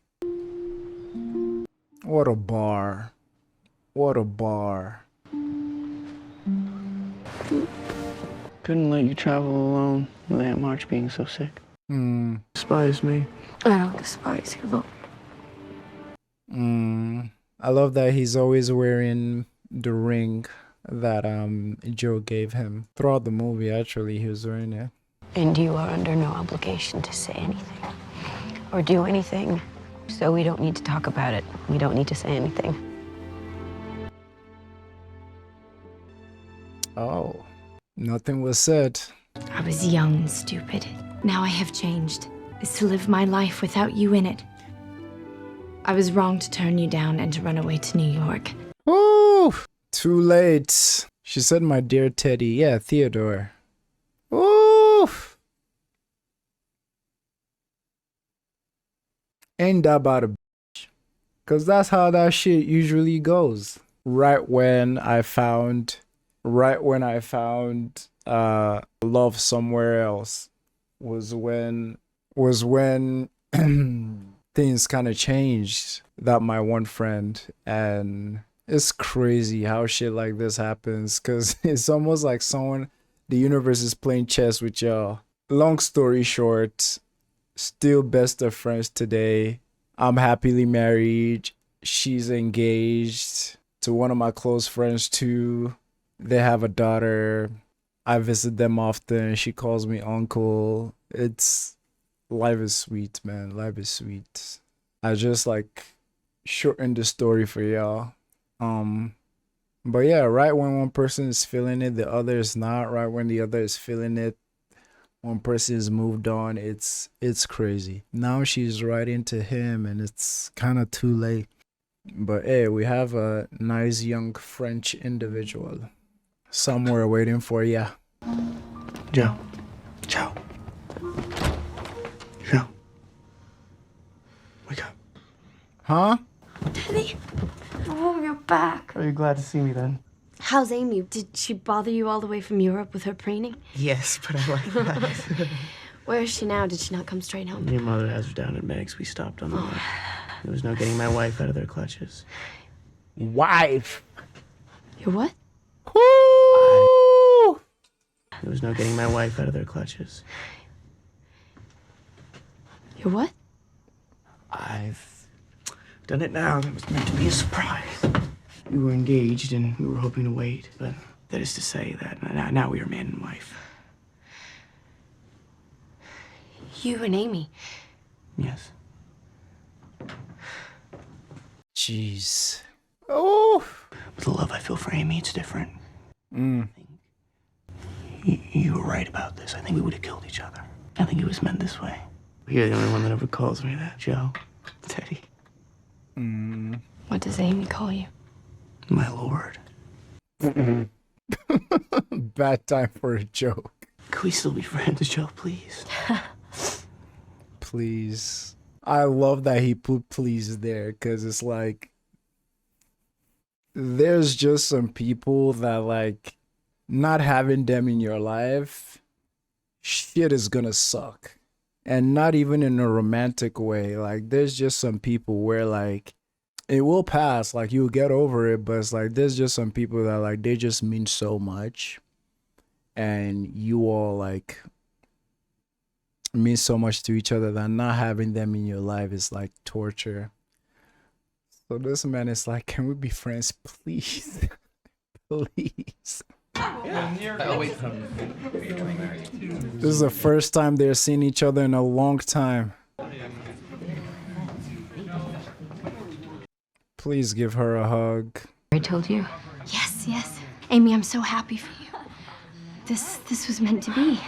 What a bar. What a bar. Couldn't let you travel alone with Aunt March being so sick. Despise me. I don't despise you, though. I love that he's always wearing the ring that Joe gave him. Throughout the movie, actually, he was wearing it. And you are under no obligation to say anything or do anything, so we don't need to talk about it. We don't need to say anything. Oh, nothing was said. I was young and stupid. Now I have changed. Is to live my life without you in it. I was wrong to turn you down and to run away to New York. Woo! Too late. She said, my dear Teddy. Yeah, Theodore. Woo! Ain't that about a bitch? Because that's how that shit usually goes. Right when I found love somewhere else was when things kind of changed. That my one friend, and it's crazy how shit like this happens, because it's almost like the universe is playing chess with y'all. Long story short, still best of friends today. I'm happily married. She's engaged to one of my close friends too. They have a daughter. I visit them often. She calls me uncle. Life is sweet, man. Life is sweet. I just like shortened the story for y'all. But yeah, right when one person is feeling it, the other is not. Right when the other is feeling it, one person is moved on. It's crazy. Now she's right into him, and it's kind of too late. But hey, we have a nice young French individual somewhere waiting for ya. Joe. Joe. Joe. Wake up. Huh? Teddy. Oh, you're back. Are you glad to see me then? How's Amy? Did she bother you all the way from Europe with her preening? Yes, but I like that. Where is she now? Did she not come straight home? Your mother has her down at Meg's. We stopped on the way. There was no getting my wife out of their clutches. Wife? Your what? There was no getting my wife out of their clutches. Your what? I've done it now. That was meant to be a surprise. We were engaged and we were hoping to wait, but that is to say that now we are man and wife. You and Amy. Yes. Jeez. Oh! With the love I feel for Amy, it's different. Mm. You were right about this. I think we would have killed each other. I think it was meant this way. You're the only one that ever calls me that, Joe. Teddy. What does Amy call you? My lord. Bad time for a joke. Could we still be friends, Joe, please? Please. I love that he put please there, because it's like, there's just some people that like, not having them in your life, shit is gonna suck. And not even in a romantic way. Like, there's just some people where like, it will pass, like you'll get over it, but it's like, there's just some people that like, they just mean so much, and you all like mean so much to each other that not having them in your life is like torture. So this man is like, can we be friends, please? Please. This is the first time they're seeing each other in a long time. Please give her a hug. I told you. Yes, yes. Amy, I'm so happy for you. This was meant to be.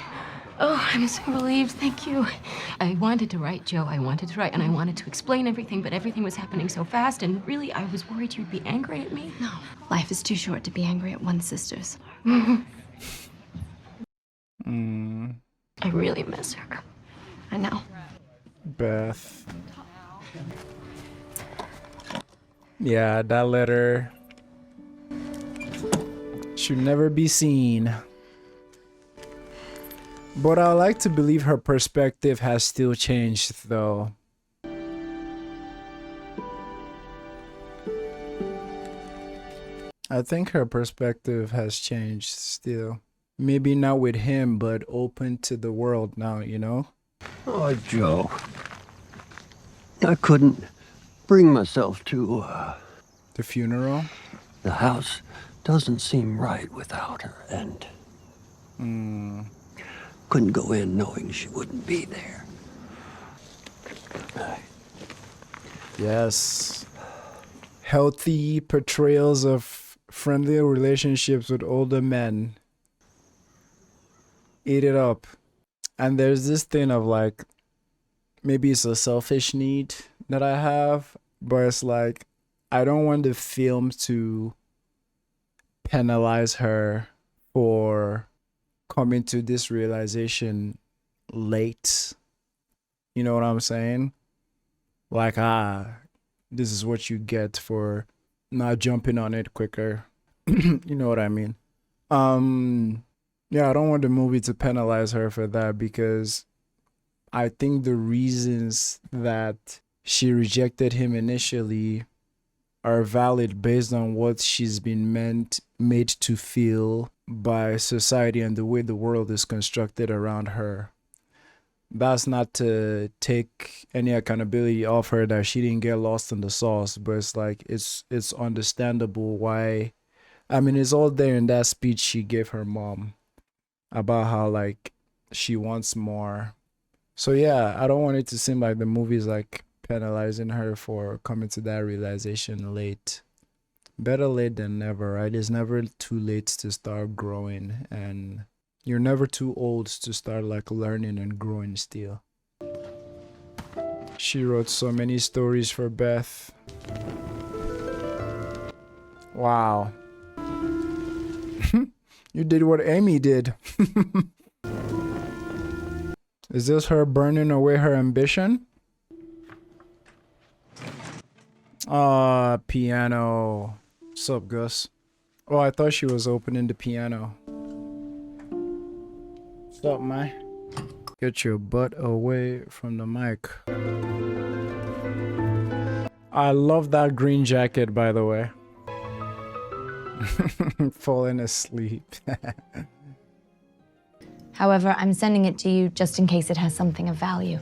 Oh, I'm so relieved. Thank you. I wanted to write, Joe. I wanted to write, and I wanted to explain everything, but everything was happening so fast, and really, I was worried you'd be angry at me. No, life is too short to be angry at one's sisters. I really miss her. I know. Beth. Yeah, that letter should never be seen. But I like to believe her perspective has still changed, though. I think her perspective has changed still. Maybe not with him, but open to the world now, you know? Oh, Joe. I couldn't bring myself to, The funeral? The house doesn't seem right without her, and... couldn't go in knowing she wouldn't be there. Yes. Healthy portrayals of friendly relationships with older men. Eat it up. And there's this thing of like, maybe it's a selfish need that I have, but it's like, I don't want the film to penalize her for coming to this realization late. You know what I'm saying? Like, this is what you get for not jumping on it quicker. You know what I mean? Yeah, I don't want the movie to penalize her for that, because I think the reasons that she rejected him initially are valid based on what she's been made to feel by society and the way the world is constructed around her. That's not to take any accountability off her that she didn't get lost in the sauce, but it's like, it's understandable why. I mean, it's all there in that speech she gave her mom about how like she wants more. So yeah, I don't want it to seem like the movie's like penalizing her for coming to that realization late. Better late than never, right? It's never too late to start growing, and you're never too old to start like learning and growing still. She wrote so many stories for Beth. Wow. You did what Amy did. Is this her burning away her ambition? Piano. What's up, Gus? Oh, I thought she was opening the piano. What's up, man? Get your butt away from the mic. I love that green jacket, by the way. Falling asleep. However, I'm sending it to you just in case it has something of value.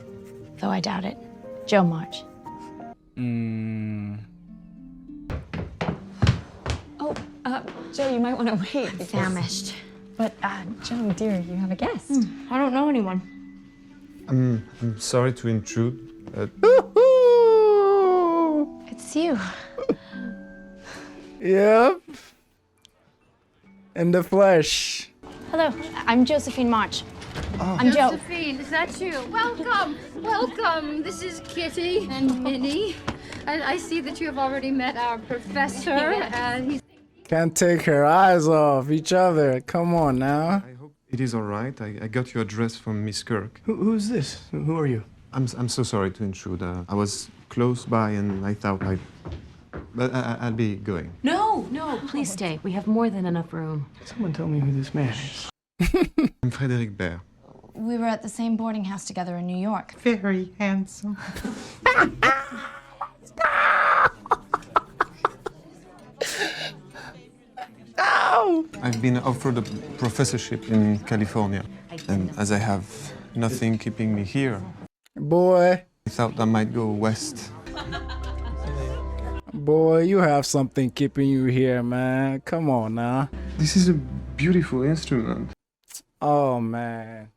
Though I doubt it. Joe March. Oh, Joe, you might want to wait. I'm famished. But, Joe, dear, you have a guest. I don't know anyone. I'm sorry to intrude. It's you. Yep. In the flesh. Hello, I'm Josephine March. I'm Joe. Josephine, is that you? Welcome, welcome. This is Kitty and Minnie. And I see that you have already met our professor, and he's... Can't take her eyes off each other. Come on now. I hope it is all right. I got your address from Miss Kirk. Who's this? Who are you? I'm so sorry to intrude. I was close by and I thought but I'll be going. No, please stay. We have more than enough room. Someone tell me who this man is. I'm Frédéric Baird. We were at the same boarding house together in New York. Very handsome. I've been offered a professorship in California, and as I have nothing keeping me here, Boy. I thought I might go west. Boy, you have something keeping you here, man. Come on now. This is a beautiful instrument. Oh, man.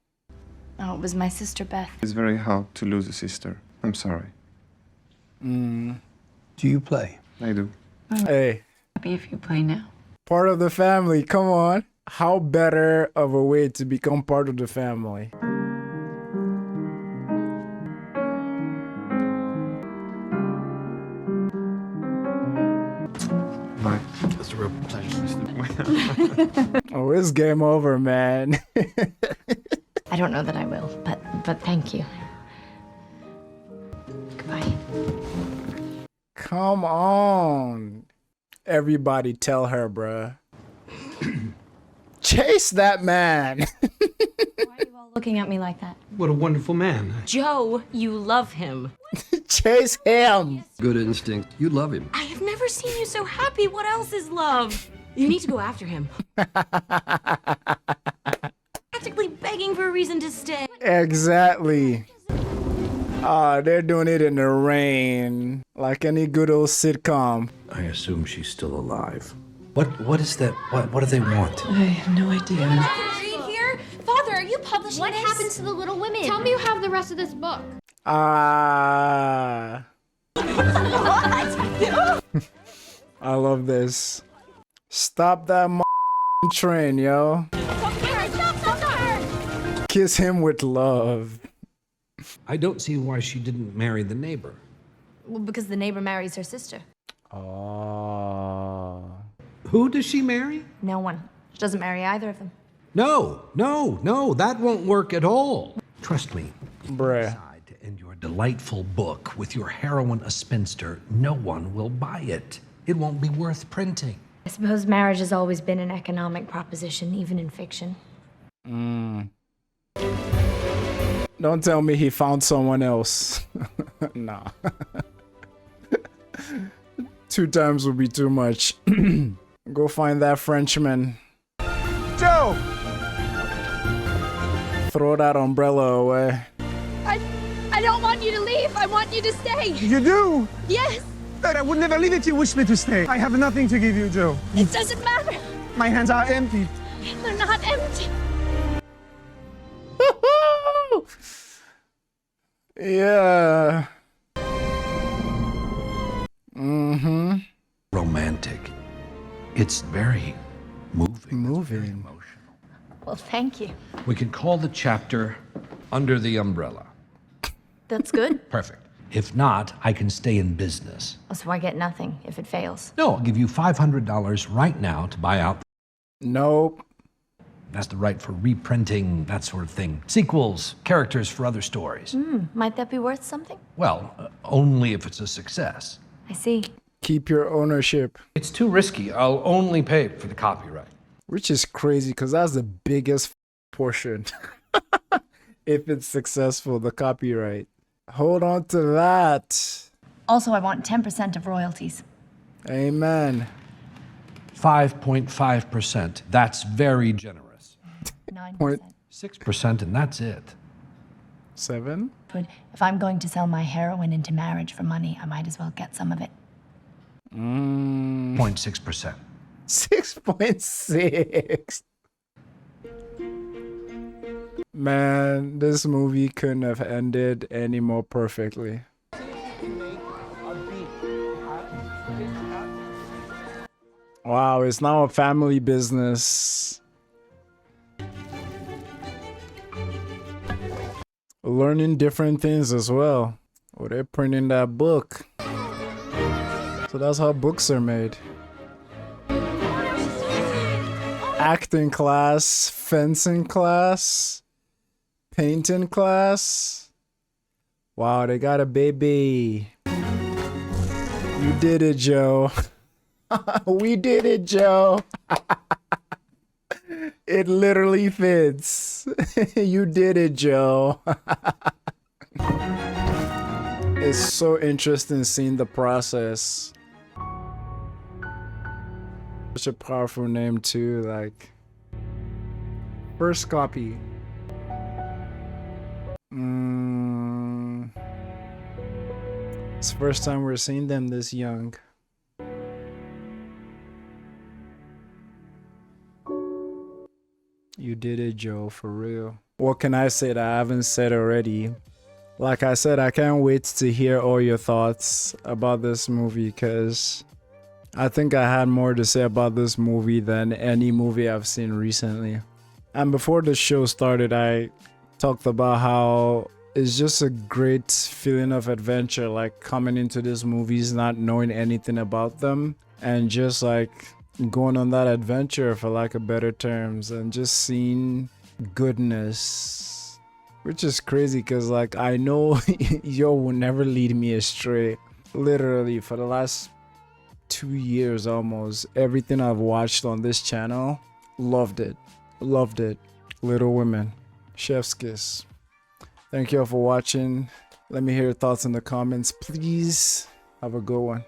Oh, it was my sister Beth. It's very hard to lose a sister. I'm sorry. Do you play? I do. Hey. Happy if you play now. Part of the family, come on. How better of a way to become part of the family? Bye. It's a real pleasure. Oh, it's game over, man. I don't know that I will, but thank you. Goodbye. Come on. Everybody tell her, bruh. Chase that man. Why are you all looking at me like that? What a wonderful man. Joe, you love him. Chase him. Good instinct. You love him. I have never seen you so happy. What else is love? You need to go after him. Practically begging for a reason to stay. Exactly. They're doing it in the rain, like any good old sitcom. I assume she's still alive. What is that? What do they want? I have no idea. Read here? Father, are you publishing What this? happened to the Little Women? Tell me you have the rest of this book. I love this. Stop that train, yo. Kiss him with love. I don't see why she didn't marry the neighbor. Well, because the neighbor marries her sister. Oh. Who does she marry? No one. She doesn't marry either of them. No, that won't work at all. Trust me. Bruh. Decide to end your delightful book with your heroine a spinster, no one will buy it. It won't be worth printing. I suppose marriage has always been an economic proposition, even in fiction. Don't tell me he found someone else. Nah. 2 times would be too much. Go find that Frenchman. Joe! Throw that umbrella away. I don't want you to leave. I want you to stay. You do? Yes. But I would never leave if you wish me to stay. I have nothing to give you, Joe. It doesn't matter. My hands are empty. They're not empty. Yeah. Romantic. It's very moving. Well, thank you. We can call the chapter Under the Umbrella. That's good. Perfect. If not, I can stay in business. So I get nothing if it fails. No, I'll give you $500 right now to buy out. Nope. That's the right for reprinting, that sort of thing. Sequels, characters for other stories. Might that be worth something? Well, only if it's a success. I see. Keep your ownership. It's too risky. I'll only pay for the copyright. Which is crazy because that's the biggest portion. If it's successful, the copyright. Hold on to that. Also, I want 10% of royalties. Amen. 5.5%. That's very generous. 9%. 6%, and that's it. 7? But if I'm going to sell my heroine into marriage for money, I might as well get some of it. 0.6%. 6.6. Man, this movie couldn't have ended any more perfectly. Wow, it's now a family business. Learning different things as well. Oh, they're printing that book. So that's how books are made. Acting class, fencing class, painting class. Wow, they got a baby. You did it, Joe. We did it, Joe. It literally fits. You did it, Joe. It's so interesting seeing the process. Such a powerful name too, like first copy. It's the first time we're seeing them this young. You did it, Joe, for real. What can I say that I haven't said already? Like I said, I can't wait to hear all your thoughts about this movie because I think I had more to say about this movie than any movie I've seen recently. And before the show started, I talked about how it's just a great feeling of adventure, like coming into these movies not knowing anything about them and just like going on that adventure, for lack of better terms, and just seeing goodness, which is crazy because like I know yo will never lead me astray. Literally for the last 2 years almost, everything I've watched on this channel, loved it. Little Women, Chef's Kiss. Thank you all for watching. Let me hear your thoughts in the comments, please. Have a good one.